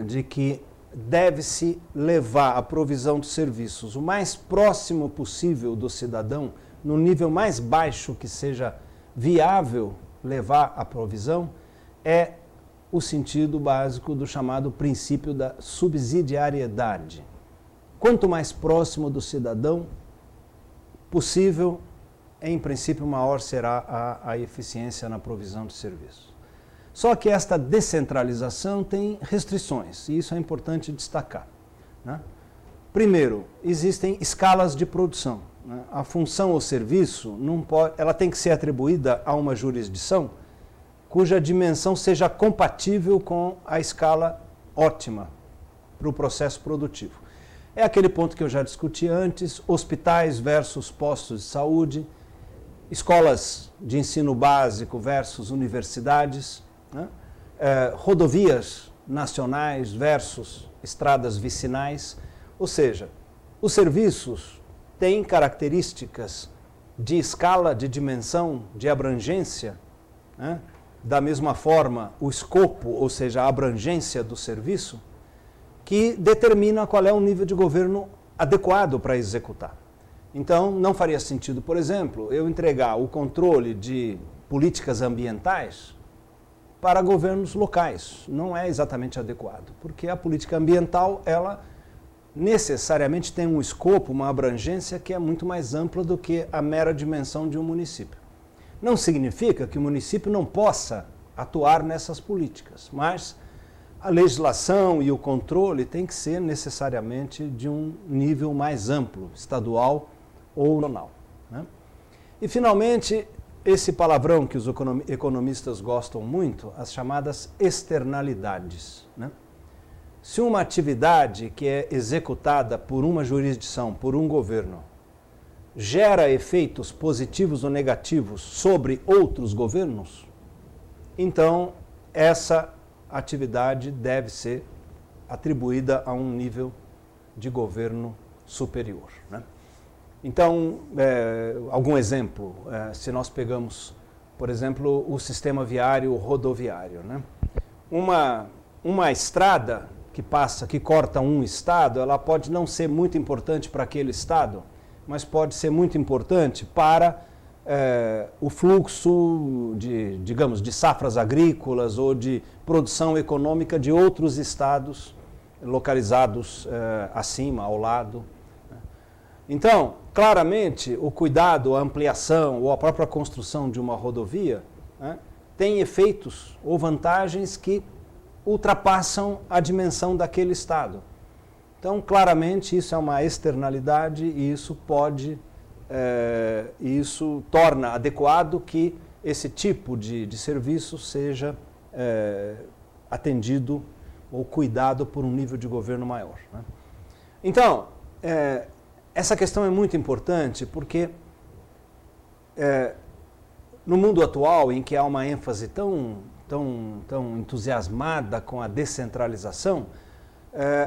de que deve-se levar a provisão de serviços o mais próximo possível do cidadão, no nível mais baixo que seja viável levar a provisão, é o sentido básico do chamado princípio da subsidiariedade. Quanto mais próximo do cidadão possível, em princípio, maior será a eficiência na provisão de serviços. Só que esta descentralização tem restrições, e isso é importante destacar, né? Primeiro, existem escalas de produção, né? A função ou serviço não pode, ela tem que ser atribuída a uma jurisdição cuja dimensão seja compatível com a escala ótima para o processo produtivo. É aquele ponto que eu já discuti antes: hospitais versus postos de saúde, escolas de ensino básico versus universidades, né? Rodovias nacionais versus estradas vicinais. Ou seja, os serviços têm características de escala, de dimensão, de abrangência, né? Da mesma forma, o escopo, ou seja, a abrangência do serviço, que determina qual é o nível de governo adequado para executar. Então, não faria sentido, por exemplo, eu entregar o controle de políticas ambientais para governos locais. Não é exatamente adequado, porque a política ambiental, ela necessariamente tem um escopo, uma abrangência que é muito mais ampla do que a mera dimensão de um município. Não significa que o município não possa atuar nessas políticas, mas a legislação e o controle tem que ser necessariamente de um nível mais amplo, estadual ou nacional, né? E, finalmente, esse palavrão que os economistas gostam muito, as chamadas externalidades, né? Se uma atividade que é executada por uma jurisdição, por um governo, gera efeitos positivos ou negativos sobre outros governos, então essa atividade deve ser atribuída a um nível de governo superior, né? Então, algum exemplo, se nós pegamos, por exemplo, o sistema viário rodoviário, né? Uma estrada que corta um estado, ela pode não ser muito importante para aquele estado, mas pode ser muito importante para o fluxo de safras agrícolas ou de produção econômica de outros estados localizados acima, ao lado. Então, claramente, o cuidado, a ampliação ou a própria construção de uma rodovia, né, tem efeitos ou vantagens que ultrapassam a dimensão daquele estado. Então, claramente, isso é uma externalidade e isso isso torna adequado que esse tipo de serviço seja atendido ou cuidado por um nível de governo maior, né? Então, essa questão é muito importante porque no mundo atual, em que há uma ênfase tão entusiasmada com a descentralização,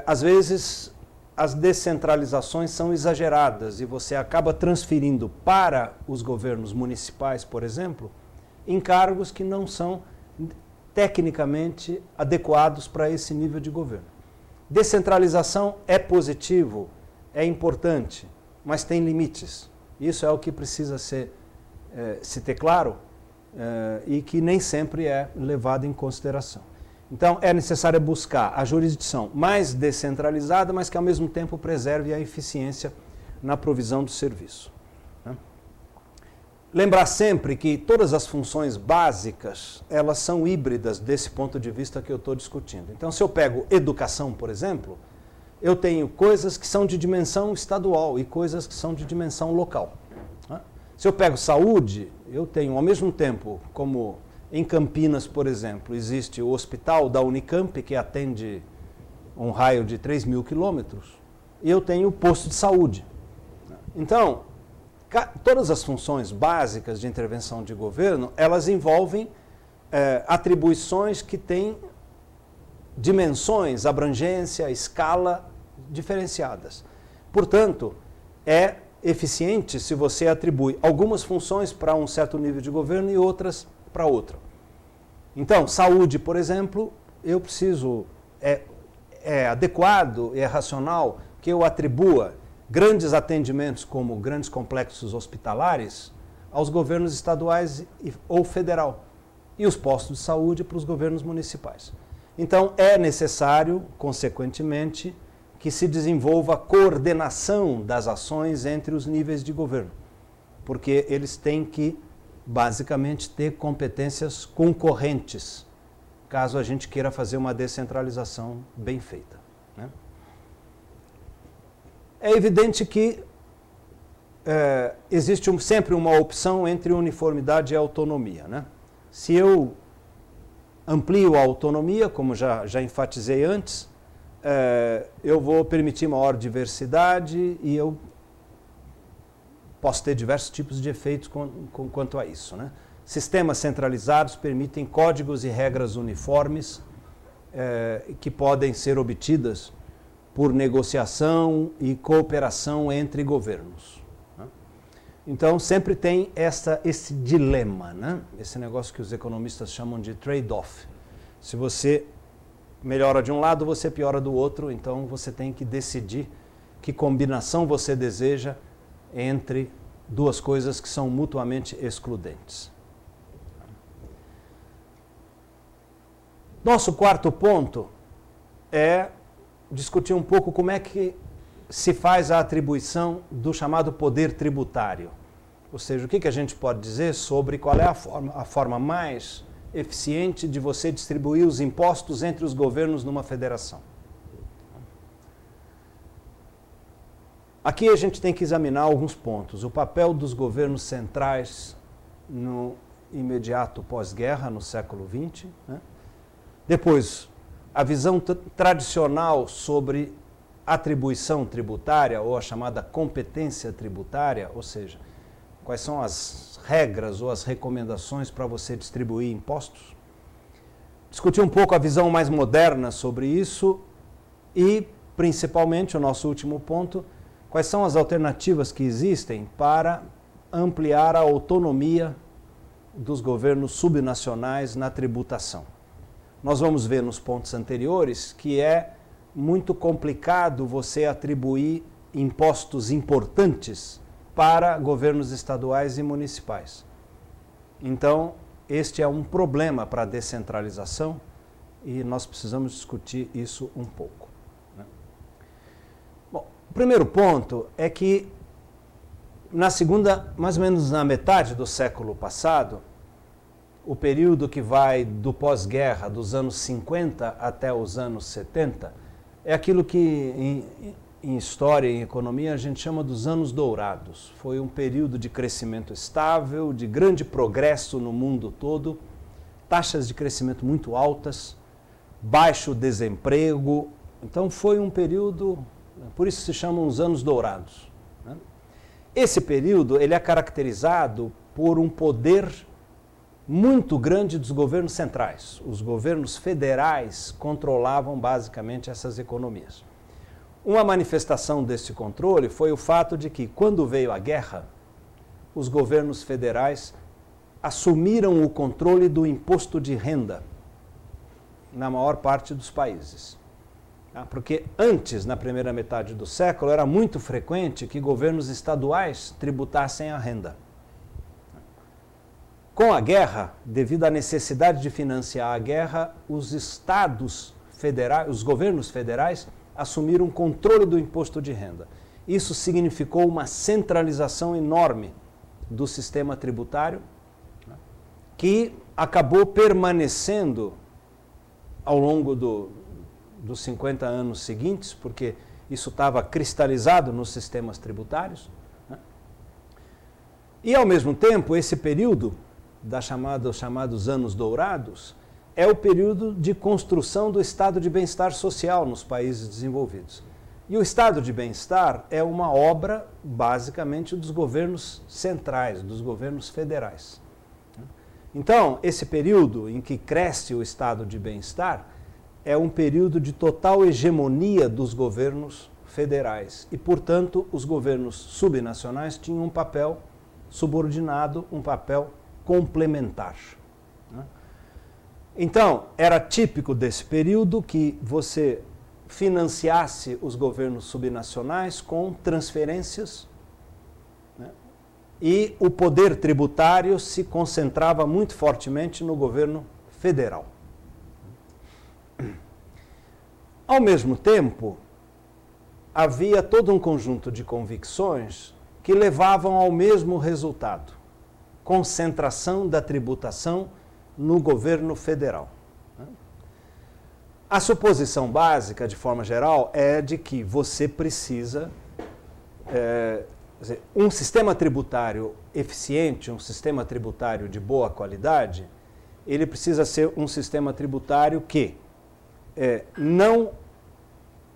às vezes as descentralizações são exageradas e você acaba transferindo para os governos municipais, por exemplo, encargos que não são tecnicamente adequados para esse nível de governo. Descentralização é positivo, é importante, mas tem limites. Isso é o que precisa se ter claro e que nem sempre é levado em consideração. Então, é necessário buscar a jurisdição mais descentralizada, mas que ao mesmo tempo preserve a eficiência na provisão do serviço, né? Lembrar sempre que todas as funções básicas, elas são híbridas desse ponto de vista que eu estou discutindo. Então, se eu pego educação, por exemplo, eu tenho coisas que são de dimensão estadual e coisas que são de dimensão local, né? Se eu pego saúde, eu tenho ao mesmo tempo, como em Campinas, por exemplo, existe o hospital da Unicamp, que atende um raio de 3.000 quilômetros, e eu tenho o posto de saúde. Então, todas as funções básicas de intervenção de governo, elas envolvem atribuições que têm dimensões, abrangência, escala diferenciadas. Portanto, é eficiente se você atribui algumas funções para um certo nível de governo e outras para outra. Então, saúde, por exemplo, eu preciso, é adequado, é racional que eu atribua grandes atendimentos como grandes complexos hospitalares aos governos estaduais ou federal e os postos de saúde para os governos municipais. Então, é necessário, consequentemente, que se desenvolva a coordenação das ações entre os níveis de governo, porque eles têm que, basicamente, ter competências concorrentes, caso a gente queira fazer uma descentralização bem feita, né? É evidente que existe sempre uma opção entre uniformidade e autonomia, né? Se eu amplio a autonomia, como já enfatizei antes, eu vou permitir maior diversidade e eu posso ter diversos tipos de efeitos quanto a isso, né? Sistemas centralizados permitem códigos e regras uniformes que podem ser obtidas por negociação e cooperação entre governos, né? Então, sempre tem esse dilema, né? Esse negócio que os economistas chamam de trade-off. Se você melhora de um lado, você piora do outro, então você tem que decidir que combinação você deseja entre duas coisas que são mutuamente excludentes. Nosso quarto ponto é discutir um pouco como é que se faz a atribuição do chamado poder tributário. Ou seja, o que a gente pode dizer sobre qual é a forma mais eficiente de você distribuir os impostos entre os governos numa federação. Aqui a gente tem que examinar alguns pontos. O papel dos governos centrais no imediato pós-guerra, no século XX, né? Depois, a visão tradicional sobre atribuição tributária, ou a chamada competência tributária, ou seja, quais são as regras ou as recomendações para você distribuir impostos. Discutir um pouco a visão mais moderna sobre isso e, principalmente, o nosso último ponto, quais são as alternativas que existem para ampliar a autonomia dos governos subnacionais na tributação. Nós vamos ver nos pontos anteriores que é muito complicado você atribuir impostos importantes para governos estaduais e municipais. Então, este é um problema para a descentralização e nós precisamos discutir isso um pouco, né? Bom, o primeiro ponto é que mais ou menos na metade do século passado, o período que vai do pós-guerra, dos anos 50 até os anos 70, é aquilo que em história e em economia a gente chama dos anos dourados. Foi um período de crescimento estável, de grande progresso no mundo todo, taxas de crescimento muito altas, baixo desemprego. Então foi um período, por isso se chamam os anos dourados, né? Esse período ele é caracterizado por um poder muito grande dos governos centrais. Os governos federais controlavam basicamente essas economias. Uma manifestação desse controle foi o fato de que, quando veio a guerra, os governos federais assumiram o controle do imposto de renda na maior parte dos países. Porque antes, na primeira metade do século, era muito frequente que governos estaduais tributassem a renda. Com a guerra, devido à necessidade de financiar a guerra, os estados federais, os governos federais, assumiram o controle do imposto de renda. Isso significou uma centralização enorme do sistema tributário, que acabou permanecendo ao longo dos 50 anos seguintes, porque isso estava cristalizado nos sistemas tributários, né? E, ao mesmo tempo, esse período os chamados anos dourados, é o período de construção do estado de bem-estar social nos países desenvolvidos. E o estado de bem-estar é uma obra, basicamente, dos governos centrais, dos governos federais. Então, esse período em que cresce o estado de bem-estar é um período de total hegemonia dos governos federais. E, portanto, os governos subnacionais tinham um papel subordinado, um papel complementar, né? Então, era típico desse período que você financiasse os governos subnacionais com transferências, né? E o poder tributário se concentrava muito fortemente no governo federal. Ao mesmo tempo, havia todo um conjunto de convicções que levavam ao mesmo resultado: concentração da tributação no governo federal. A suposição básica, de forma geral, é de que você precisa, um sistema tributário eficiente, um sistema tributário de boa qualidade, ele precisa ser um sistema tributário que não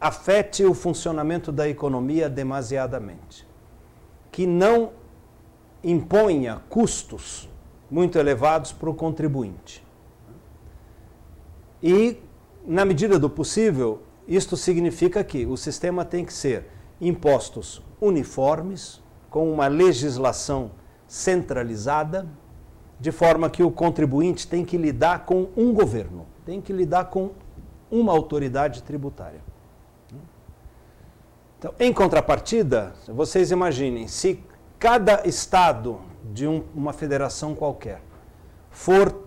afete o funcionamento da economia demasiadamente, que não imponha custos muito elevados para o contribuinte. E, na medida do possível, isto significa que o sistema tem que ser impostos uniformes, com uma legislação centralizada, de forma que o contribuinte tem que lidar com um governo, tem que lidar com uma autoridade tributária. Então, em contrapartida, vocês imaginem, se cada estado de uma federação qualquer for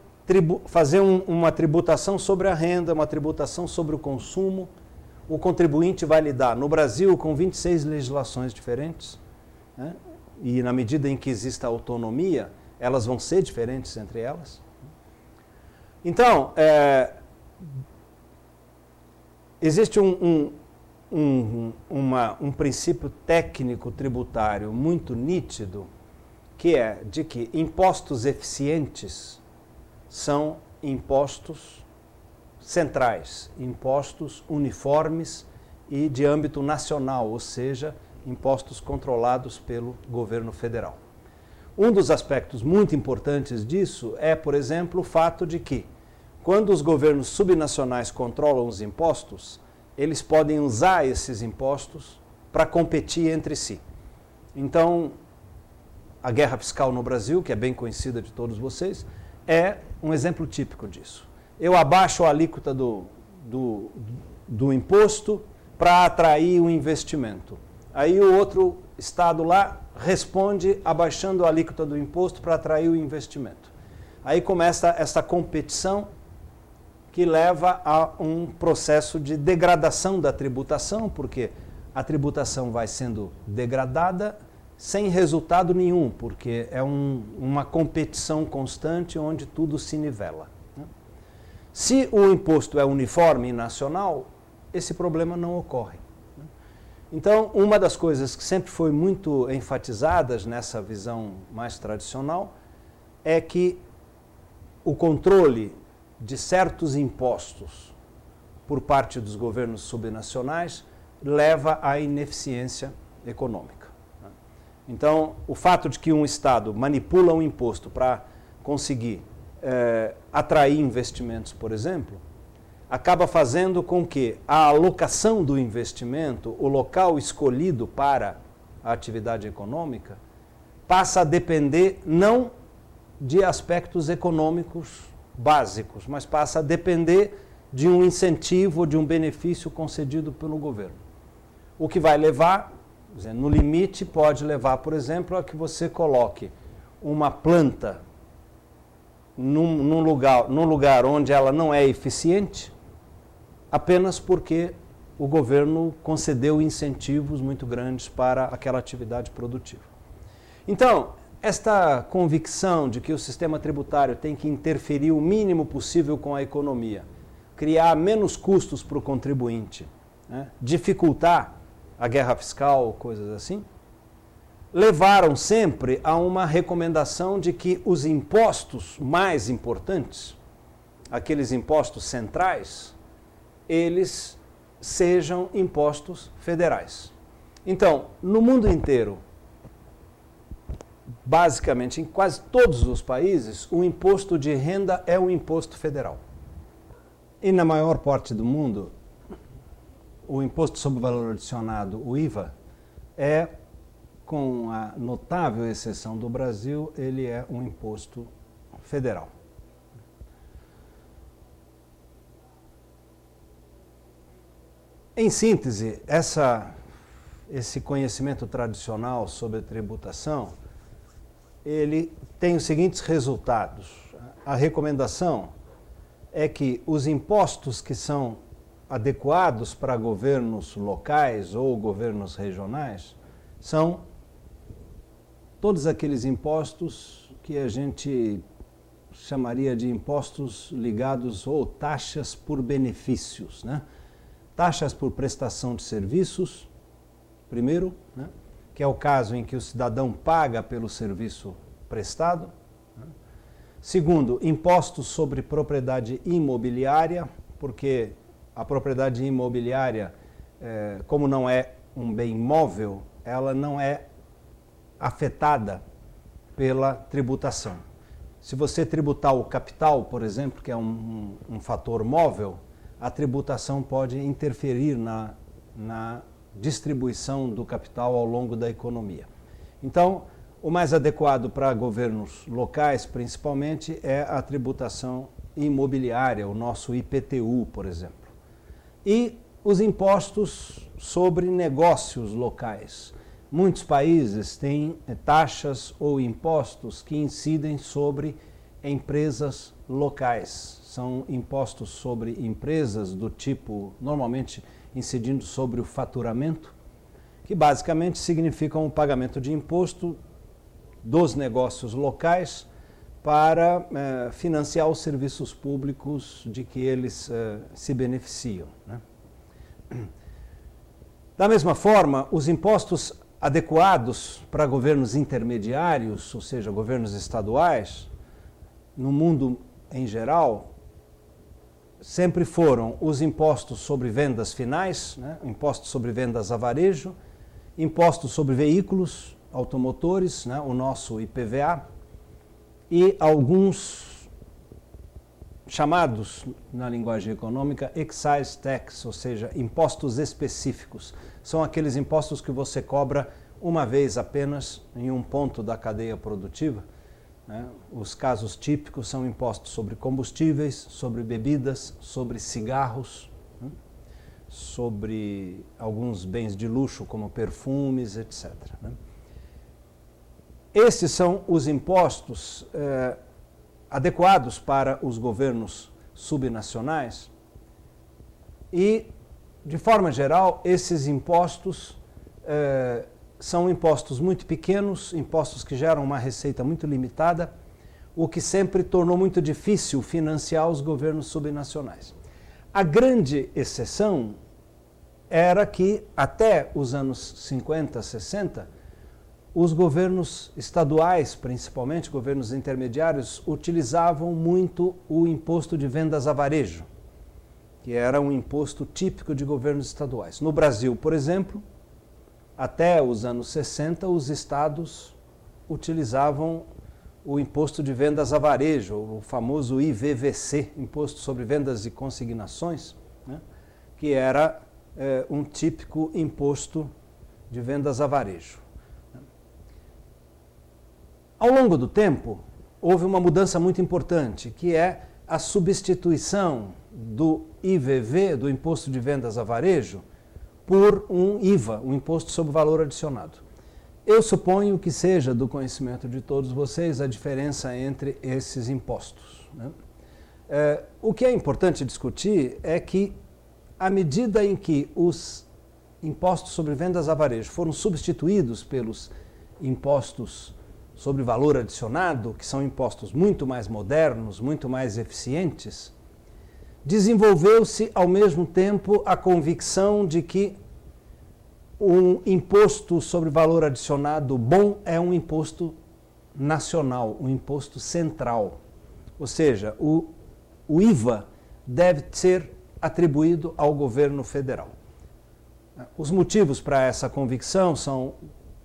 fazer uma tributação sobre a renda, uma tributação sobre o consumo, o contribuinte vai lidar no Brasil com 26 legislações diferentes, né? E na medida em que exista autonomia, elas vão ser diferentes entre elas. Então, existe um princípio técnico tributário muito nítido, que é de que impostos eficientes são impostos centrais, impostos uniformes e de âmbito nacional, ou seja, impostos controlados pelo governo federal. Um dos aspectos muito importantes disso é, por exemplo, o fato de que, quando os governos subnacionais controlam os impostos, eles podem usar esses impostos para competir entre si. Então, a guerra fiscal no Brasil, que é bem conhecida de todos vocês, é um exemplo típico disso. Eu abaixo a alíquota do imposto para atrair o investimento. Aí o outro estado lá responde abaixando a alíquota do imposto para atrair o investimento. Aí começa essa competição que leva a um processo de degradação da tributação, porque a tributação vai sendo degradada sem resultado nenhum, porque é uma competição constante onde tudo se nivela. Se o imposto é uniforme e nacional, esse problema não ocorre. Então, uma das coisas que sempre foi muito enfatizadas nessa visão mais tradicional é que o controle de certos impostos por parte dos governos subnacionais leva à ineficiência econômica. Então, o fato de que um Estado manipula um imposto para conseguir atrair investimentos, por exemplo, acaba fazendo com que a alocação do investimento, o local escolhido para a atividade econômica, passa a depender não de aspectos econômicos básicos, mas passa a depender de um incentivo, de um benefício concedido pelo governo. O que vai levar, no limite, pode levar, por exemplo, a que você coloque uma planta num lugar onde ela não é eficiente, apenas porque o governo concedeu incentivos muito grandes para aquela atividade produtiva. Então, esta convicção de que o sistema tributário tem que interferir o mínimo possível com a economia, criar menos custos para o contribuinte, né, dificultar a guerra fiscal, coisas assim, levaram sempre a uma recomendação de que os impostos mais importantes, aqueles impostos centrais, eles sejam impostos federais. Então, no mundo inteiro, basicamente em quase todos os países, o imposto de renda é um imposto federal. E na maior parte do mundo, o imposto sobre valor adicionado, o IVA, com a notável exceção do Brasil, ele é um imposto federal. Em síntese, esse conhecimento tradicional sobre tributação, ele tem os seguintes resultados. A recomendação é que os impostos que são adequados para governos locais ou governos regionais são todos aqueles impostos que a gente chamaria de impostos ligados ou taxas por benefícios, né? Taxas por prestação de serviços, primeiro, né? Que é o caso em que o cidadão paga pelo serviço prestado. Segundo, impostos sobre propriedade imobiliária, porque a propriedade imobiliária como não é um bem móvel, ela não é afetada pela tributação. Se você tributar o capital, por exemplo, que é um fator móvel, a tributação pode interferir na distribuição do capital ao longo da economia. Então, o mais adequado para governos locais, principalmente, é a tributação imobiliária, o nosso IPTU, por exemplo. E os impostos sobre negócios locais. Muitos países têm taxas ou impostos que incidem sobre empresas locais. São impostos sobre empresas do tipo, normalmente incidindo sobre o faturamento, que basicamente significam o pagamento de imposto dos negócios locais para financiar os serviços públicos de que eles se beneficiam, né? Da mesma forma, os impostos adequados para governos intermediários, ou seja, governos estaduais, no mundo em geral, sempre foram os impostos sobre vendas finais, né? Impostos sobre vendas a varejo, impostos sobre veículos automotores, né? O nosso IPVA, e alguns chamados, na linguagem econômica, excise tax, ou seja, impostos específicos. São aqueles impostos que você cobra uma vez apenas em um ponto da cadeia produtiva, né? Os casos típicos são impostos sobre combustíveis, sobre bebidas, sobre cigarros, né? Sobre alguns bens de luxo, como perfumes, etc., né? Esses são os impostos adequados para os governos subnacionais e, de forma geral, esses impostos são impostos muito pequenos, impostos que geram uma receita muito limitada, o que sempre tornou muito difícil financiar os governos subnacionais. A grande exceção era que, até os anos 50, 60, os governos estaduais, principalmente governos intermediários, utilizavam muito o imposto de vendas a varejo, que era um imposto típico de governos estaduais. No Brasil, por exemplo, até os anos 60, os estados utilizavam o imposto de vendas a varejo, o famoso IVVC, Imposto sobre Vendas e Consignações, né? Que era um típico imposto de vendas a varejo. Ao longo do tempo, houve uma mudança muito importante, que é a substituição do IVV, do Imposto de Vendas a Varejo, por um IVA, um Imposto sobre Valor Adicionado. Eu suponho que seja do conhecimento de todos vocês a diferença entre esses impostos, né? O que é importante discutir é que, à medida em que os impostos sobre vendas a varejo foram substituídos pelos impostos sobre valor adicionado, que são impostos muito mais modernos, muito mais eficientes, desenvolveu-se ao mesmo tempo a convicção de que um imposto sobre valor adicionado bom é um imposto nacional, um imposto central. Ou seja, o IVA deve ser atribuído ao governo federal. Os motivos para essa convicção são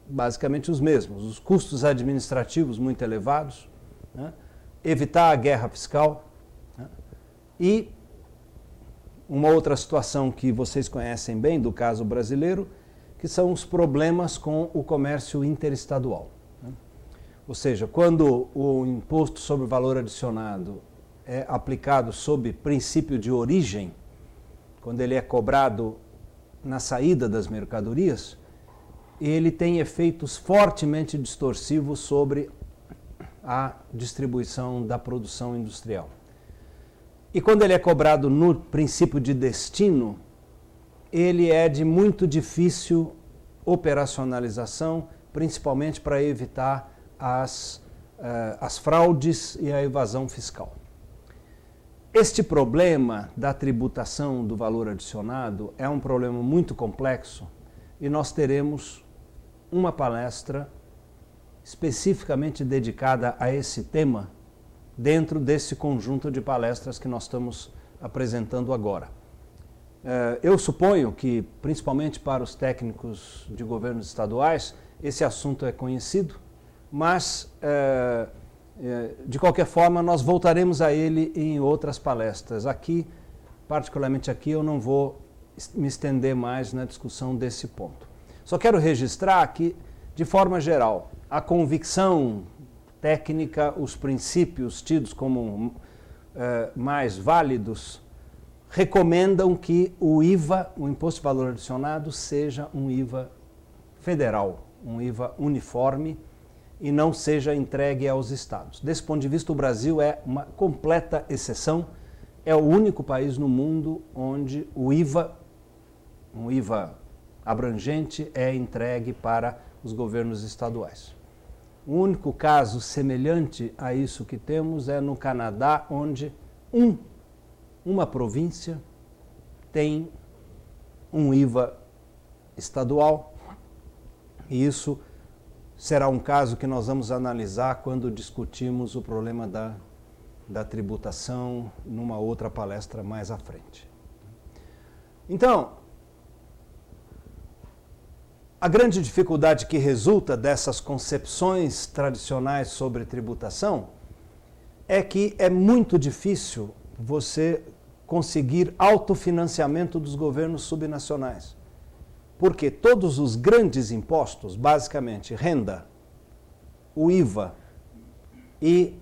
basicamente os mesmos: os custos administrativos muito elevados, né? Evitar a guerra fiscal, né? E uma outra situação que vocês conhecem bem do caso brasileiro, que são os problemas com o comércio interestadual, né? Ou seja, quando o imposto sobre valor adicionado é aplicado sob princípio de origem, quando ele é cobrado na saída das mercadorias, ele tem efeitos fortemente distorsivos sobre a distribuição da produção industrial. E quando ele é cobrado no princípio de destino, ele é de muito difícil operacionalização, principalmente para evitar as fraudes e a evasão fiscal. Este problema da tributação do valor adicionado é um problema muito complexo e nós teremos uma palestra especificamente dedicada a esse tema dentro desse conjunto de palestras que nós estamos apresentando agora. Eu suponho que, principalmente para os técnicos de governos estaduais, esse assunto é conhecido, mas, de qualquer forma, nós voltaremos a ele em outras palestras. Aqui, particularmente aqui, eu não vou me estender mais na discussão desse ponto. Só quero registrar que, de forma geral, a convicção técnica, os princípios tidos como mais válidos, recomendam que o IVA, o Imposto de Valor Adicionado, seja um IVA federal, um IVA uniforme e não seja entregue aos estados. Desse ponto de vista, o Brasil é uma completa exceção, é o único país no mundo onde o IVA, um IVA abrangente, é entregue para os governos estaduais. O único caso semelhante a isso que temos é no Canadá, onde uma província tem um IVA estadual, e isso será um caso que nós vamos analisar quando discutirmos o problema da tributação numa outra palestra mais à frente. Então, a grande dificuldade que resulta dessas concepções tradicionais sobre tributação é que é muito difícil você conseguir autofinanciamento dos governos subnacionais. Porque todos os grandes impostos, basicamente renda, o IVA e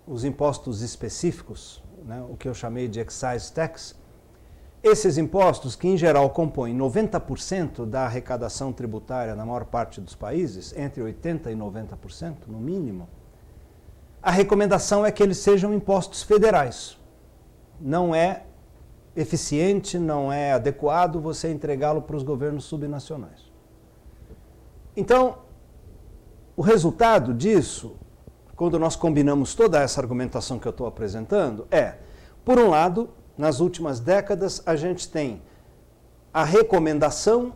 os impostos específicos, né, o que eu chamei de excise tax, esses impostos, que em geral compõem 90% da arrecadação tributária na maior parte dos países, entre 80% e 90% no mínimo, a recomendação é que eles sejam impostos federais. Não é eficiente, não é adequado você entregá-lo para os governos subnacionais. Então, o resultado disso, quando nós combinamos toda essa argumentação que eu estou apresentando, por um lado, nas últimas décadas, a gente tem a recomendação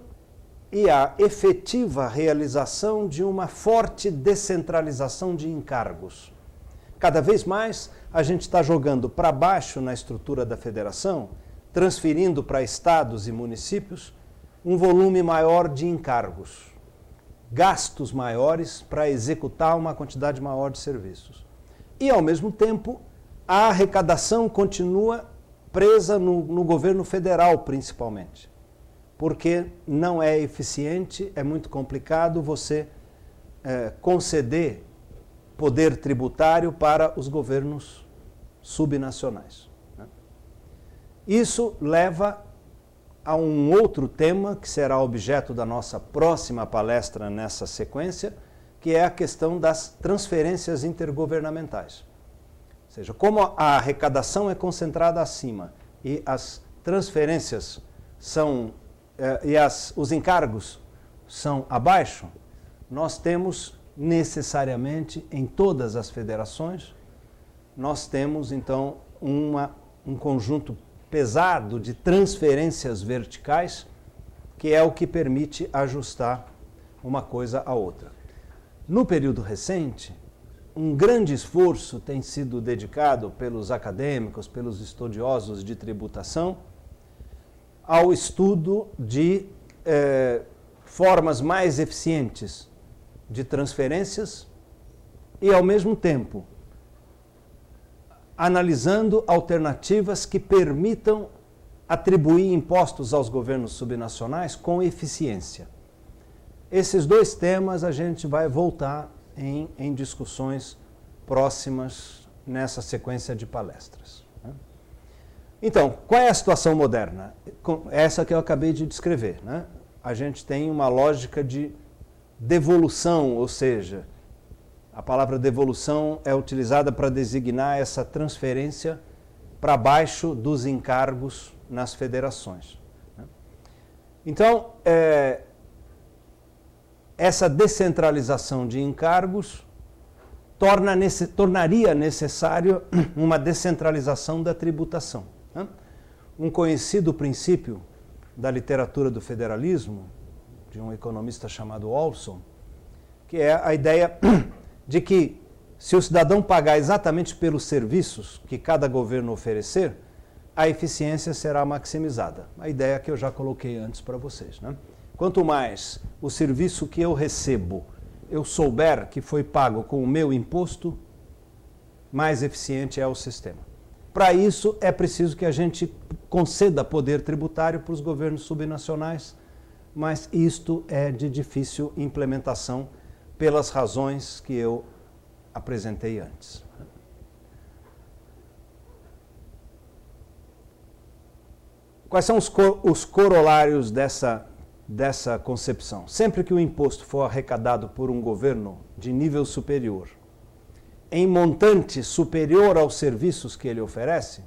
e a efetiva realização de uma forte descentralização de encargos. Cada vez mais, a gente está jogando para baixo na estrutura da federação, transferindo para estados e municípios um volume maior de encargos, gastos maiores para executar uma quantidade maior de serviços. E, ao mesmo tempo, a arrecadação continua presa no governo federal, principalmente, porque não é eficiente, é muito complicado você conceder poder tributário para os governos subnacionais. Isso leva a um outro tema que será objeto da nossa próxima palestra nessa sequência, que é a questão das transferências intergovernamentais. Ou seja, como a arrecadação é concentrada acima e as transferências os encargos são abaixo, nós temos necessariamente em todas as federações, nós temos então um conjunto pesado de transferências verticais, que é o que permite ajustar uma coisa à outra. No período recente, um grande esforço tem sido dedicado pelos acadêmicos, pelos estudiosos de tributação, ao estudo de formas mais eficientes de transferências e, ao mesmo tempo, analisando alternativas que permitam atribuir impostos aos governos subnacionais com eficiência. Esses dois temas a gente vai voltar em discussões próximas nessa sequência de palestras. Então, qual é a situação moderna? Essa que eu acabei de descrever, né? A gente tem uma lógica de devolução, ou seja, a palavra devolução é utilizada para designar essa transferência para baixo dos encargos nas federações. Então, essa descentralização de encargos tornaria necessário uma descentralização da tributação. Um conhecido princípio da literatura do federalismo, de um economista chamado Olson, que é a ideia de que, se o cidadão pagar exatamente pelos serviços que cada governo oferecer, a eficiência será maximizada. A ideia que eu já coloquei antes para vocês, né? Quanto mais o serviço que eu recebo eu souber que foi pago com o meu imposto, mais eficiente é o sistema. Para isso, é preciso que a gente conceda poder tributário para os governos subnacionais, mas isto é de difícil implementação pelas razões que eu apresentei antes. Quais são os corolários dessa concepção? Sempre que o imposto for arrecadado por um governo de nível superior, em montante superior aos serviços que ele oferece,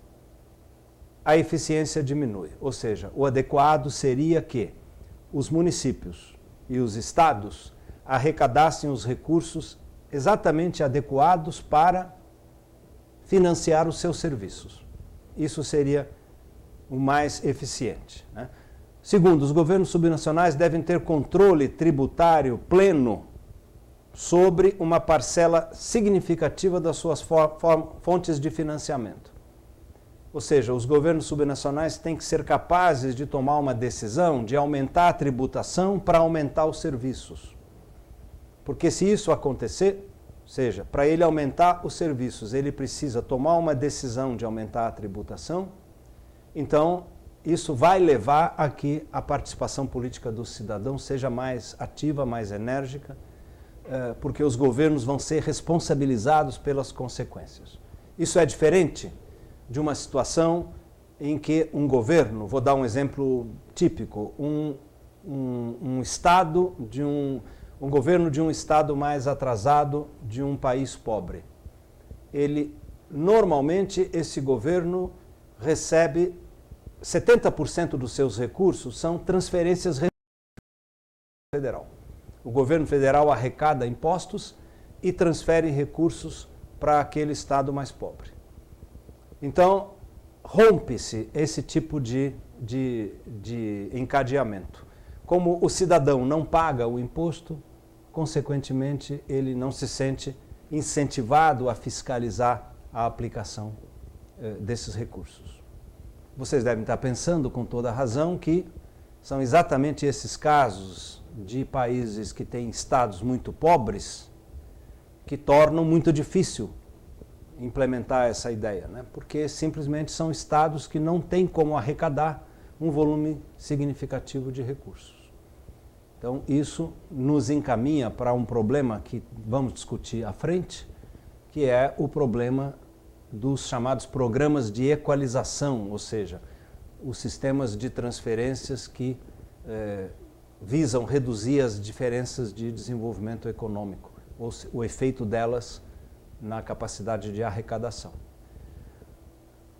a eficiência diminui. Ou seja, o adequado seria que os municípios e os estados arrecadassem os recursos exatamente adequados para financiar os seus serviços. Isso seria o mais eficiente, né? Segundo, os governos subnacionais devem ter controle tributário pleno sobre uma parcela significativa das suas fontes de financiamento. Ou seja, os governos subnacionais têm que ser capazes de tomar uma decisão de aumentar a tributação para aumentar os serviços. Porque se isso acontecer, ou seja, para ele aumentar os serviços, ele precisa tomar uma decisão de aumentar a tributação, então isso vai levar a que a participação política do cidadão seja mais ativa, mais enérgica, porque os governos vão ser responsabilizados pelas consequências. Isso é diferente de uma situação em que um governo, vou dar um exemplo típico, um estado de um governo de um estado mais atrasado de um país pobre. Normalmente esse governo recebe 70% dos seus recursos são transferências federal. O governo federal arrecada impostos e transfere recursos para aquele estado mais pobre. Então, rompe-se esse tipo de encadeamento. Como o cidadão não paga o imposto, consequentemente, ele não se sente incentivado a fiscalizar a aplicação desses recursos. Vocês devem estar pensando com toda razão que são exatamente esses casos de países que têm estados muito pobres que tornam muito difícil implementar essa ideia, né? Porque simplesmente são estados que não têm como arrecadar um volume significativo de recursos. Então, isso nos encaminha para um problema que vamos discutir à frente, que é o problema dos chamados programas de equalização, ou seja, os sistemas de transferências que visam reduzir as diferenças de desenvolvimento econômico, ou o efeito delas na capacidade de arrecadação.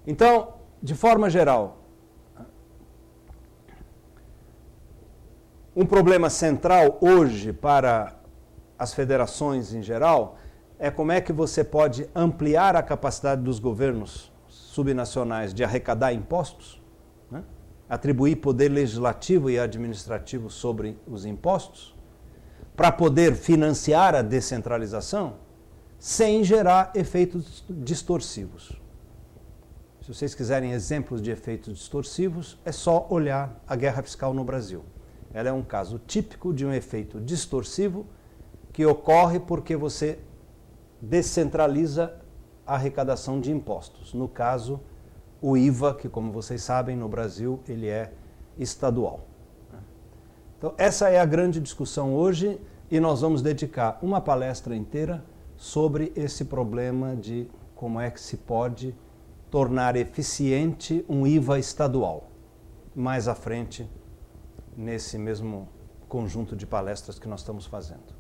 Então, de forma geral, um problema central hoje para as federações em geral é como é que você pode ampliar a capacidade dos governos subnacionais de arrecadar impostos, né? Atribuir poder legislativo e administrativo sobre os impostos, para poder financiar a descentralização, sem gerar efeitos distorsivos. Se vocês quiserem exemplos de efeitos distorsivos, é só olhar a guerra fiscal no Brasil. Ela é um caso típico de um efeito distorsivo que ocorre porque você descentraliza a arrecadação de impostos. No caso, o IVA, que como vocês sabem, no Brasil, ele é estadual. Então, essa é a grande discussão hoje e nós vamos dedicar uma palestra inteira sobre esse problema de como é que se pode tornar eficiente um IVA estadual. Mais à frente, nesse mesmo conjunto de palestras que nós estamos fazendo.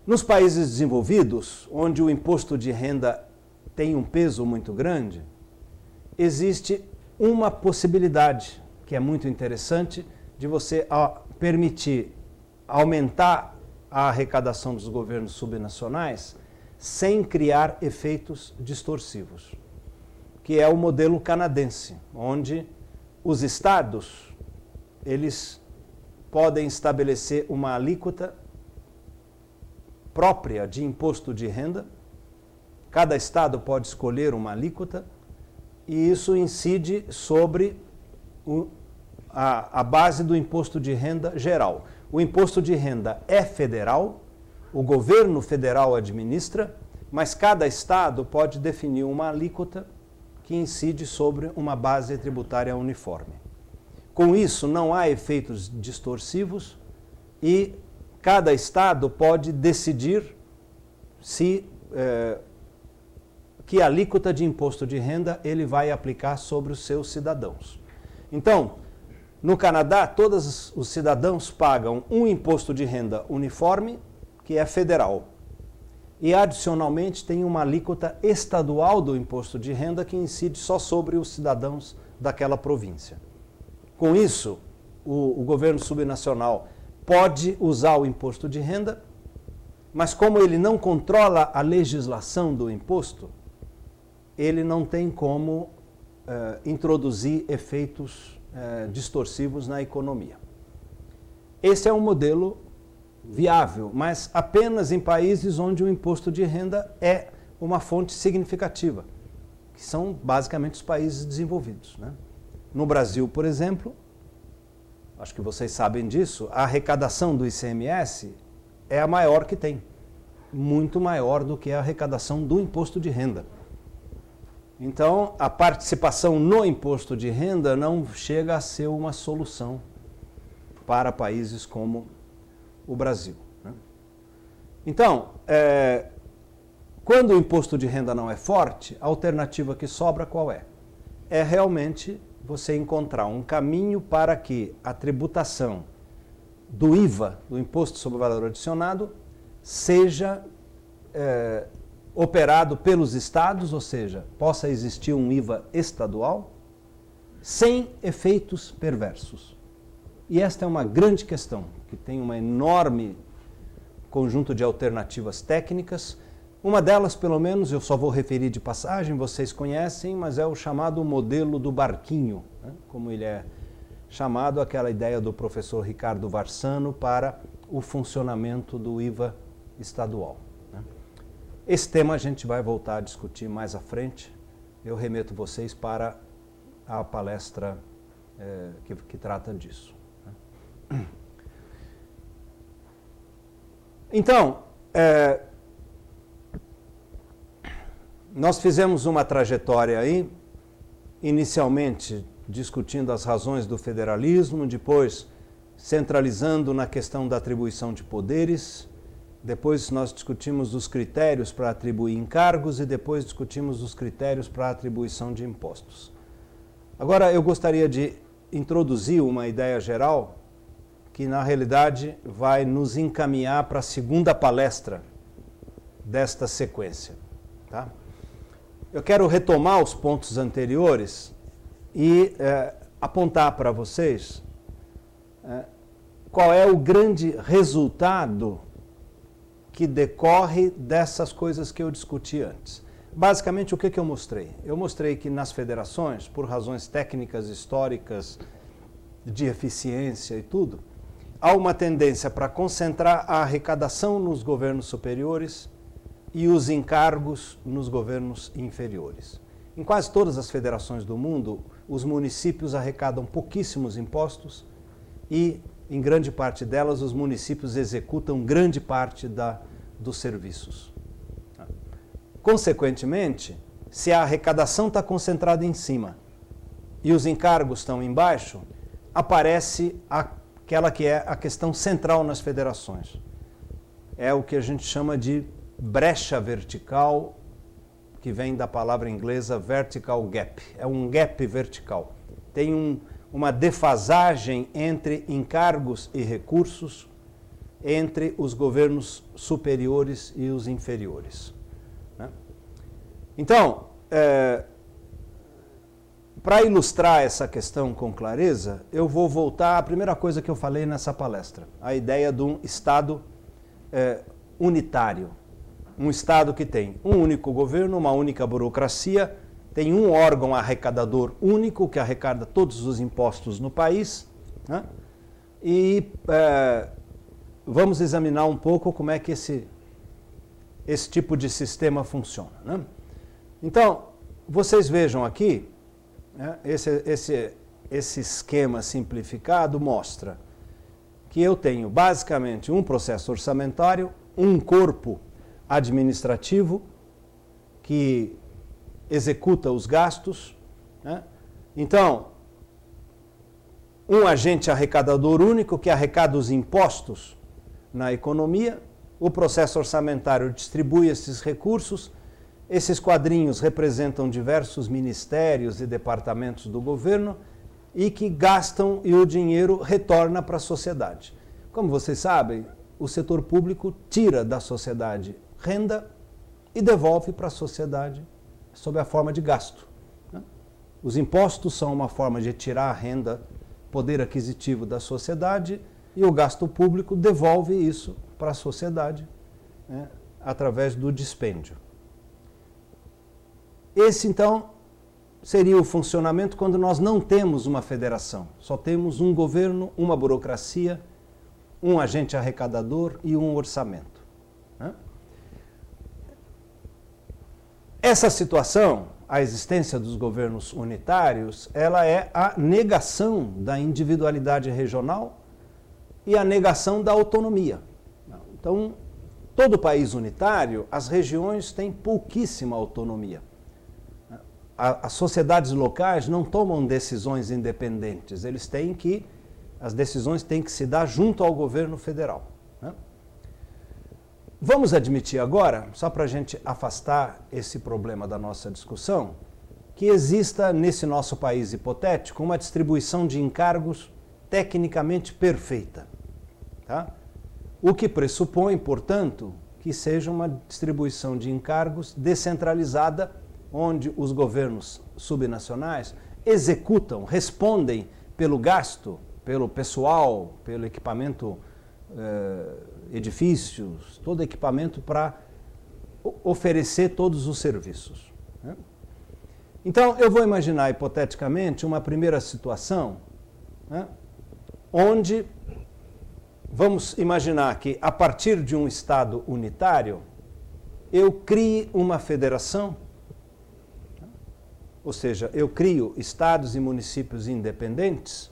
Nos países desenvolvidos, onde o imposto de renda tem um peso muito grande, existe uma possibilidade que é muito interessante de você permitir aumentar a arrecadação dos governos subnacionais sem criar efeitos distorsivos, que é o modelo canadense, onde os estados eles podem estabelecer uma alíquota própria de imposto de renda. Cada estado pode escolher uma alíquota e isso incide sobre a base do imposto de renda geral. O imposto de renda é federal, o governo federal administra, mas cada estado pode definir uma alíquota que incide sobre uma base tributária uniforme. Com isso, não há efeitos distorsivos e cada estado pode decidir que alíquota de imposto de renda ele vai aplicar sobre os seus cidadãos. Então, no Canadá, todos os cidadãos pagam um imposto de renda uniforme, que é federal. E, adicionalmente, tem uma alíquota estadual do imposto de renda que incide só sobre os cidadãos daquela província. Com isso, o governo subnacional pode usar o imposto de renda, mas como ele não controla a legislação do imposto, ele não tem como introduzir efeitos distorsivos na economia. Esse é um modelo viável, mas apenas em países onde o imposto de renda é uma fonte significativa, que são basicamente os países desenvolvidos, né? No Brasil, por exemplo, acho que vocês sabem disso, a arrecadação do ICMS é a maior que tem, muito maior do que a arrecadação do imposto de renda. Então, a participação no imposto de renda não chega a ser uma solução para países como o Brasil, né? Então, quando o imposto de renda não é forte, a alternativa que sobra qual é? É realmente você encontrar um caminho para que a tributação do IVA, do Imposto sobre o Valor Adicionado, seja operado pelos estados, ou seja, possa existir um IVA estadual, sem efeitos perversos. E esta é uma grande questão, que tem um enorme conjunto de alternativas técnicas. Uma delas, pelo menos, eu só vou referir de passagem, vocês conhecem, mas é o chamado modelo do barquinho, né? Como ele é chamado, aquela ideia do professor Ricardo Varsano para o funcionamento do IVA estadual, né? Esse tema a gente vai voltar a discutir mais à frente. Eu remeto vocês para a palestra que trata disso, né? Então, nós fizemos uma trajetória aí, inicialmente discutindo as razões do federalismo, depois centralizando na questão da atribuição de poderes, depois nós discutimos os critérios para atribuir encargos e depois discutimos os critérios para atribuição de impostos. Agora eu gostaria de introduzir uma ideia geral que na realidade vai nos encaminhar para a segunda palestra desta sequência, tá? Eu quero retomar os pontos anteriores e apontar para vocês qual é o grande resultado que decorre dessas coisas que eu discuti antes. Basicamente, o que eu mostrei? Eu mostrei que nas federações, por razões técnicas, históricas, de eficiência e tudo, há uma tendência para concentrar a arrecadação nos governos superiores e os encargos nos governos inferiores. Em quase todas as federações do mundo, os municípios arrecadam pouquíssimos impostos e, em grande parte delas, os municípios executam grande parte dos serviços. Consequentemente, se a arrecadação está concentrada em cima e os encargos estão embaixo, aparece aquela que é a questão central nas federações. É o que a gente chama de brecha vertical, que vem da palavra inglesa vertical gap. É um gap vertical. Tem uma defasagem entre encargos e recursos entre os governos superiores e os inferiores, né? Então, para ilustrar essa questão com clareza, eu vou voltar à primeira coisa que eu falei nessa palestra, a ideia de um Estado unitário. Um Estado que tem um único governo, uma única burocracia, tem um órgão arrecadador único que arrecada todos os impostos no país, né? E vamos examinar um pouco como é que esse tipo de sistema funciona, né? Então, vocês vejam aqui, né, esse esquema simplificado mostra que eu tenho basicamente um processo orçamentário, um corpo administrativo que executa os gastos, né? Então, um agente arrecadador único que arrecada os impostos na economia, o processo orçamentário distribui esses recursos, esses quadrinhos representam diversos ministérios e departamentos do governo e que gastam e o dinheiro retorna para a sociedade. Como vocês sabem, o setor público tira da sociedade renda e devolve para a sociedade sob a forma de gasto, né? Os impostos são uma forma de tirar a renda, poder aquisitivo da sociedade, e o gasto público devolve isso para a sociedade, né, através do dispêndio. Esse, então, seria o funcionamento quando nós não temos uma federação, só temos um governo, uma burocracia, um agente arrecadador e um orçamento, né? Essa situação, a existência dos governos unitários, ela é a negação da individualidade regional e a negação da autonomia. Então, todo país unitário, as regiões têm pouquíssima autonomia. As sociedades locais não tomam decisões independentes, as decisões têm que se dar junto ao governo federal, né? Vamos admitir agora, só para a gente afastar esse problema da nossa discussão, que exista nesse nosso país hipotético uma distribuição de encargos tecnicamente perfeita, tá? O que pressupõe, portanto, que seja uma distribuição de encargos descentralizada, onde os governos subnacionais executam, respondem pelo gasto, pelo pessoal, pelo equipamento, edifícios, todo equipamento para oferecer todos os serviços, né? Então, eu vou imaginar hipoteticamente uma primeira situação, né, onde vamos imaginar que, a partir de um Estado unitário, eu crie uma federação, ou seja, eu crio estados e municípios independentes,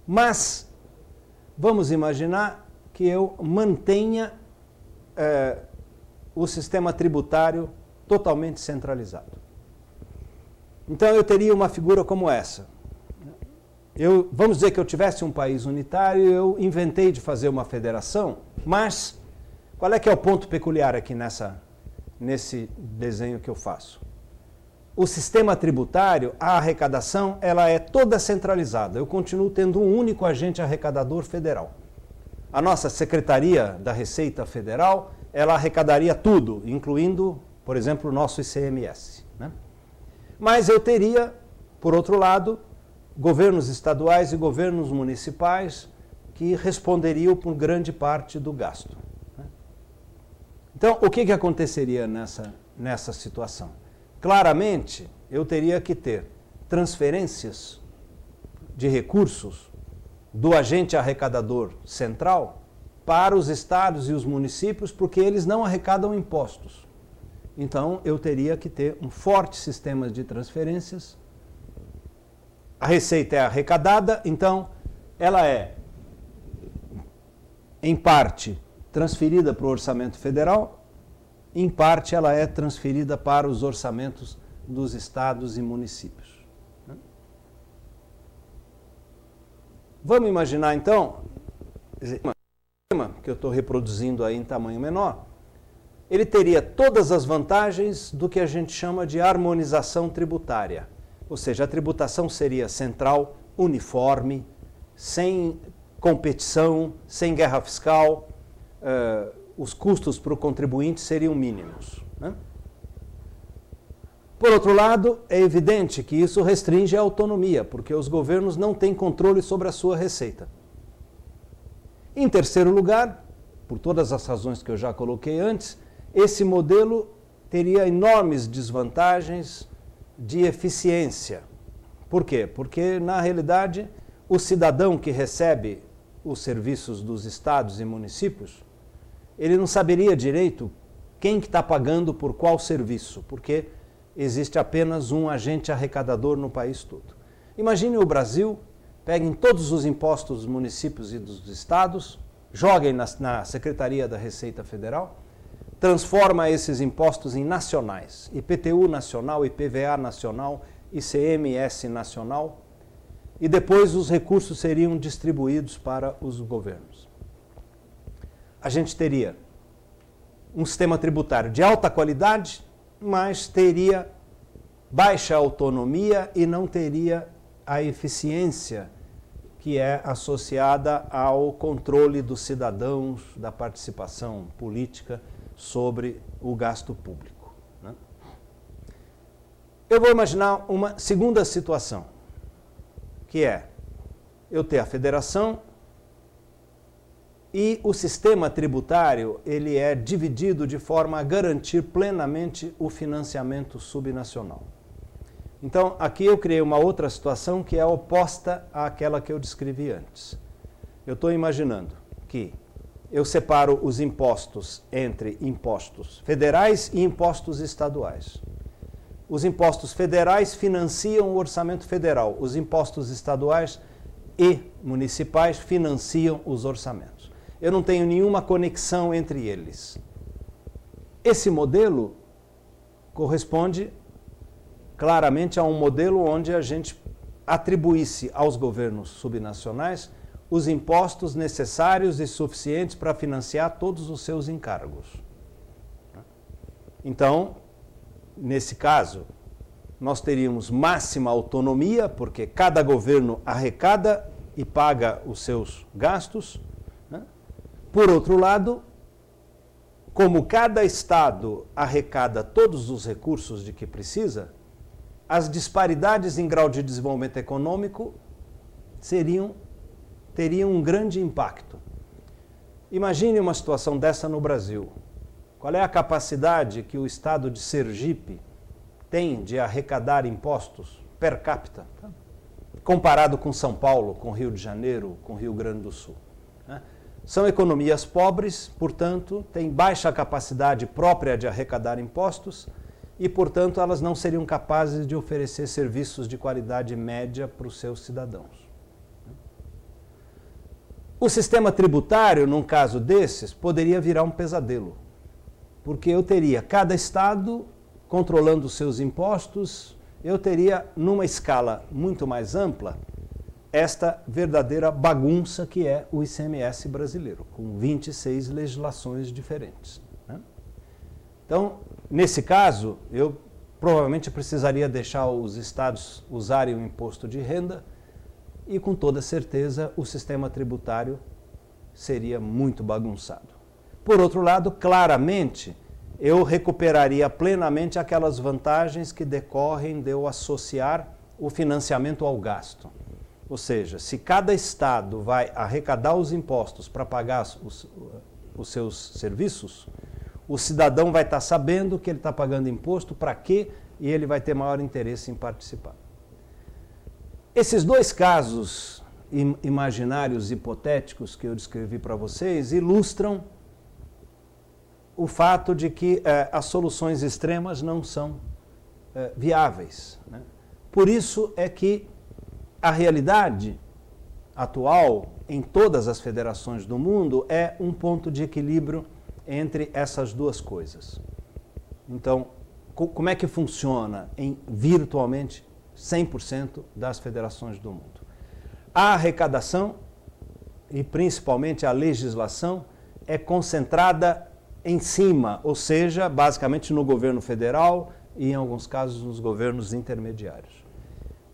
mas vamos imaginar que eu mantenha o sistema tributário totalmente centralizado. Então eu teria uma figura como essa. Vamos dizer que eu tivesse um país unitário, eu inventei de fazer uma federação, mas qual é que é o ponto peculiar aqui nesse desenho que eu faço? O sistema tributário, a arrecadação, ela é toda centralizada. Eu continuo tendo um único agente arrecadador federal. A nossa Secretaria da Receita Federal, ela arrecadaria tudo, incluindo, por exemplo, o nosso ICMS, né? Mas eu teria, por outro lado, governos estaduais e governos municipais que responderiam por grande parte do gasto, né? Então, o que aconteceria nessa situação? Claramente, eu teria que ter transferências de recursos do agente arrecadador central para os estados e os municípios, porque eles não arrecadam impostos. Então, eu teria que ter um forte sistema de transferências. A receita é arrecadada, então ela é, em parte, transferida para o orçamento federal, em parte ela é transferida para os orçamentos dos estados e municípios. Vamos imaginar, então, o sistema que eu estou reproduzindo aí em tamanho menor, ele teria todas as vantagens do que a gente chama de harmonização tributária. Ou seja, a tributação seria central, uniforme, sem competição, sem guerra fiscal, os custos para o contribuinte seriam mínimos, né? Por outro lado, é evidente que isso restringe a autonomia, porque os governos não têm controle sobre a sua receita. Em terceiro lugar, por todas as razões que eu já coloquei antes, esse modelo teria enormes desvantagens de eficiência. Por quê? Porque, na realidade, o cidadão que recebe os serviços dos estados e municípios, ele não saberia direito quem que está pagando por qual serviço, porque existe apenas um agente arrecadador no país todo. Imagine o Brasil, peguem todos os impostos dos municípios e dos estados, joguem na Secretaria da Receita Federal, transforma esses impostos em nacionais, IPTU nacional, IPVA nacional, ICMS nacional, e depois os recursos seriam distribuídos para os governos. A gente teria um sistema tributário de alta qualidade, mas teria baixa autonomia e não teria a eficiência que é associada ao controle dos cidadãos, da participação política sobre o gasto público, né? Eu vou imaginar uma segunda situação, que é eu ter a federação e o sistema tributário ele é dividido de forma a garantir plenamente o financiamento subnacional. Então, aqui eu criei uma outra situação que é oposta àquela que eu descrevi antes. Eu estou imaginando que eu separo os impostos entre impostos federais e impostos estaduais. Os impostos federais financiam o orçamento federal, os impostos estaduais e municipais financiam os orçamentos. Eu não tenho nenhuma conexão entre eles. Esse modelo corresponde claramente a um modelo onde a gente atribuísse aos governos subnacionais os impostos necessários e suficientes para financiar todos os seus encargos. Então, nesse caso, nós teríamos máxima autonomia, porque cada governo arrecada e paga os seus gastos, né? Por outro lado, como cada estado arrecada todos os recursos de que precisa, as disparidades em grau de desenvolvimento econômico teriam um grande impacto. Imagine uma situação dessa no Brasil. Qual é a capacidade que o estado de Sergipe tem de arrecadar impostos per capita, comparado com São Paulo, com Rio de Janeiro, com Rio Grande do Sul? São economias pobres, portanto, têm baixa capacidade própria de arrecadar impostos e, portanto, elas não seriam capazes de oferecer serviços de qualidade média para os seus cidadãos. O sistema tributário, num caso desses, poderia virar um pesadelo, porque eu teria cada estado controlando os seus impostos, eu teria, numa escala muito mais ampla, esta verdadeira bagunça que é o ICMS brasileiro, com 26 legislações diferentes, né? Então, nesse caso, eu provavelmente precisaria deixar os estados usarem o imposto de renda e, com toda certeza, o sistema tributário seria muito bagunçado. Por outro lado, claramente, eu recuperaria plenamente aquelas vantagens que decorrem de eu associar o financiamento ao gasto. Ou seja, se cada estado vai arrecadar os impostos para pagar os seus serviços, o cidadão vai estar sabendo que ele está pagando imposto para quê e ele vai ter maior interesse em participar. Esses dois casos imaginários hipotéticos que eu descrevi para vocês ilustram o fato de que as soluções extremas não são viáveis, né? Por isso é que a realidade atual em todas as federações do mundo é um ponto de equilíbrio entre essas duas coisas. Então, como é que funciona em virtualmente 100% das federações do mundo? A arrecadação e principalmente a legislação é concentrada em cima, ou seja, basicamente no governo federal e em alguns casos nos governos intermediários,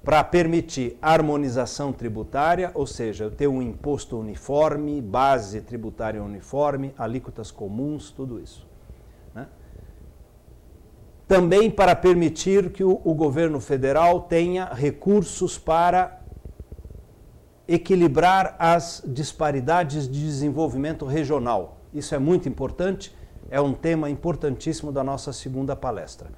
para permitir harmonização tributária, ou seja, eu ter um imposto uniforme, base tributária uniforme, alíquotas comuns, tudo isso, né? Também para permitir que o governo federal tenha recursos para equilibrar as disparidades de desenvolvimento regional. Isso é muito importante, é um tema importantíssimo da nossa segunda palestra.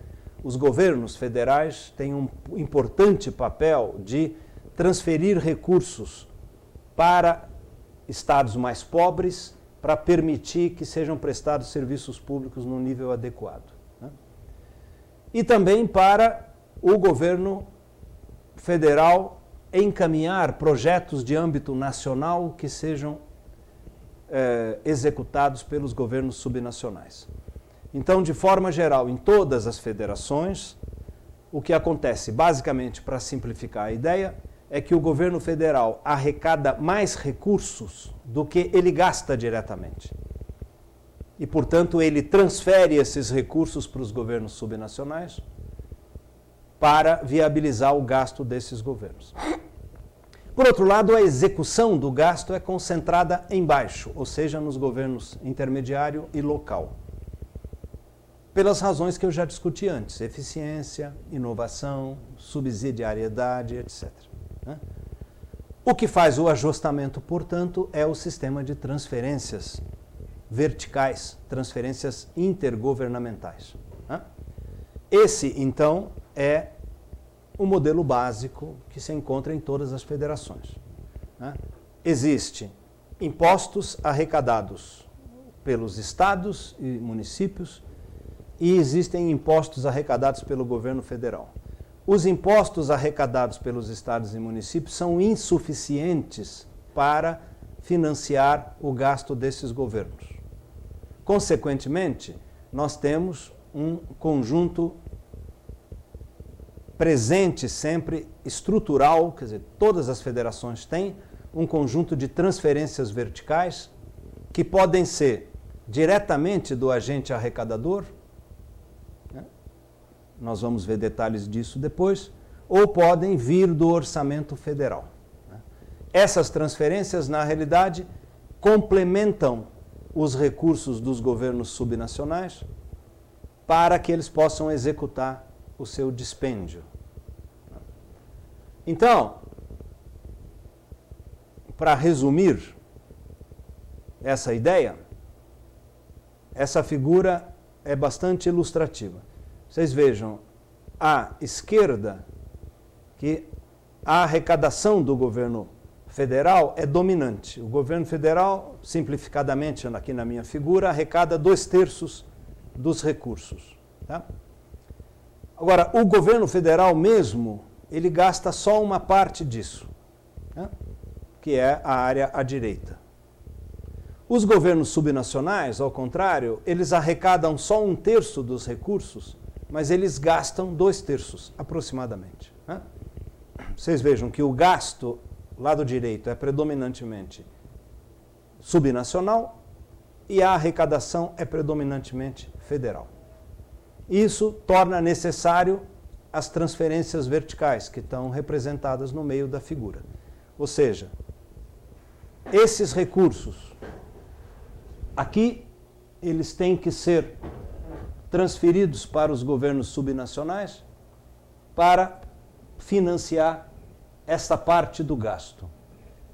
Os governos federais têm um importante papel de transferir recursos para estados mais pobres para permitir que sejam prestados serviços públicos no nível adequado, né? e também para o governo federal encaminhar projetos de âmbito nacional que sejam executados pelos governos subnacionais. Então, de forma geral, em todas as federações, o que acontece, basicamente, para simplificar a ideia, é que o governo federal arrecada mais recursos do que ele gasta diretamente. E, portanto, ele transfere esses recursos para os governos subnacionais para viabilizar o gasto desses governos. Por outro lado, a execução do gasto é concentrada embaixo, ou seja, nos governos intermediário e local. Pelas razões que eu já discuti antes, eficiência, inovação, subsidiariedade, etc. O que faz o ajustamento, portanto, é o sistema de transferências verticais, transferências intergovernamentais. Esse, então, é o modelo básico que se encontra em todas as federações. Existem impostos arrecadados pelos estados e municípios e existem impostos arrecadados pelo governo federal. Os impostos arrecadados pelos estados e municípios são insuficientes para financiar o gasto desses governos. Consequentemente, nós temos um conjunto presente sempre, estrutural, quer dizer, todas as federações têm um conjunto de transferências verticais que podem ser diretamente do agente arrecadador, nós vamos ver detalhes disso depois, ou podem vir do orçamento federal. Essas transferências, na realidade, complementam os recursos dos governos subnacionais para que eles possam executar o seu dispêndio. Então, para resumir essa ideia, essa figura é bastante ilustrativa. Vocês vejam, à esquerda, que a arrecadação do governo federal é dominante. O governo federal, simplificadamente aqui na minha figura, arrecada 2/3 dos recursos. Tá? Agora, o governo federal mesmo, ele gasta só uma parte disso, né? Que é a área à direita. Os governos subnacionais, ao contrário, eles arrecadam só 1/3 dos recursos, mas eles gastam 2/3, aproximadamente. Né? Vocês vejam que o gasto, lado direito, é predominantemente subnacional e a arrecadação é predominantemente federal. Isso torna necessário as transferências verticais, que estão representadas no meio da figura. Ou seja, esses recursos, aqui, eles têm que ser transferidos para os governos subnacionais para financiar essa parte do gasto.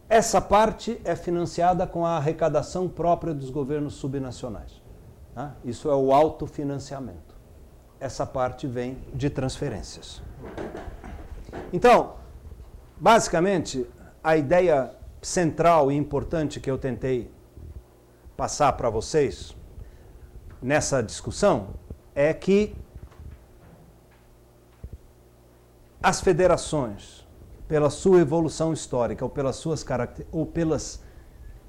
Essa parte é financiada com a arrecadação própria dos governos subnacionais. Tá? Isso é o autofinanciamento. Essa parte vem de transferências. Então, basicamente, a ideia central e importante que eu tentei passar para vocês nessa discussão é que as federações, pela sua evolução histórica ou pelas suas pelos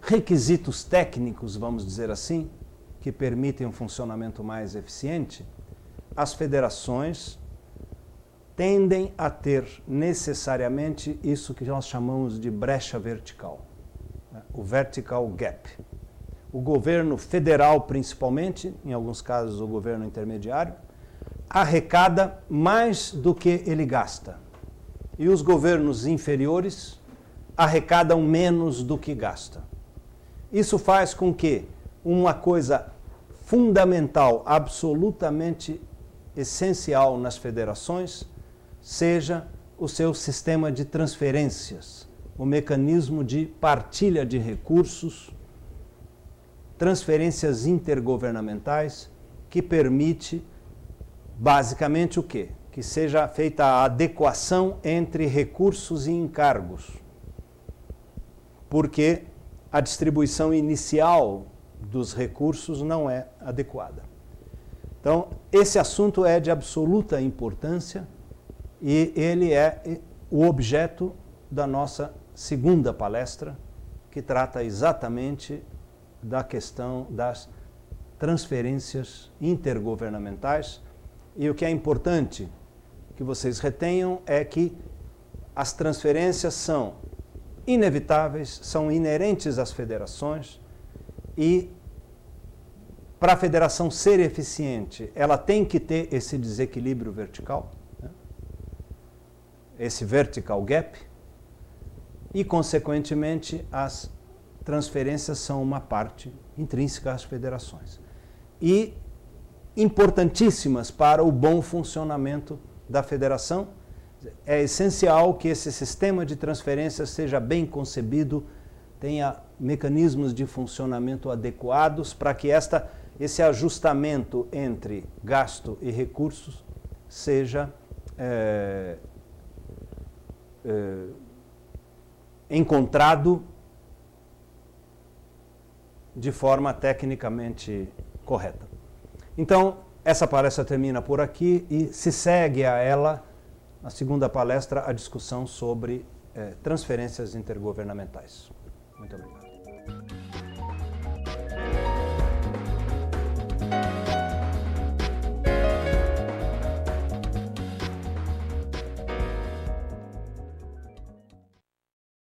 requisitos técnicos, vamos dizer assim, que permitem um funcionamento mais eficiente, as federações tendem a ter necessariamente isso que nós chamamos de brecha vertical, né? O vertical gap. O governo federal, principalmente, em alguns casos o governo intermediário, arrecada mais do que ele gasta. E os governos inferiores arrecadam menos do que gasta. Isso faz com que uma coisa fundamental, absolutamente essencial nas federações, seja o seu sistema de transferências, o mecanismo de partilha de recursos, transferências intergovernamentais, que permite, basicamente, o quê? Que seja feita a adequação entre recursos e encargos, porque a distribuição inicial dos recursos não é adequada. Então, esse assunto é de absoluta importância e ele é o objeto da nossa segunda palestra, que trata exatamente da questão das transferências intergovernamentais. E o que é importante que vocês retenham é que as transferências são inevitáveis, são inerentes às federações e, para a federação ser eficiente, ela tem que ter esse desequilíbrio vertical, né? Esse vertical gap, e, consequentemente, as transferências são uma parte intrínseca às federações e importantíssimas para o bom funcionamento da federação. É essencial que esse sistema de transferências seja bem concebido, tenha mecanismos de funcionamento adequados para que esse ajustamento entre gasto e recursos seja encontrado de forma tecnicamente correta. Então, essa palestra termina por aqui e se segue a ela, a segunda palestra, a discussão sobre transferências intergovernamentais. Muito obrigado.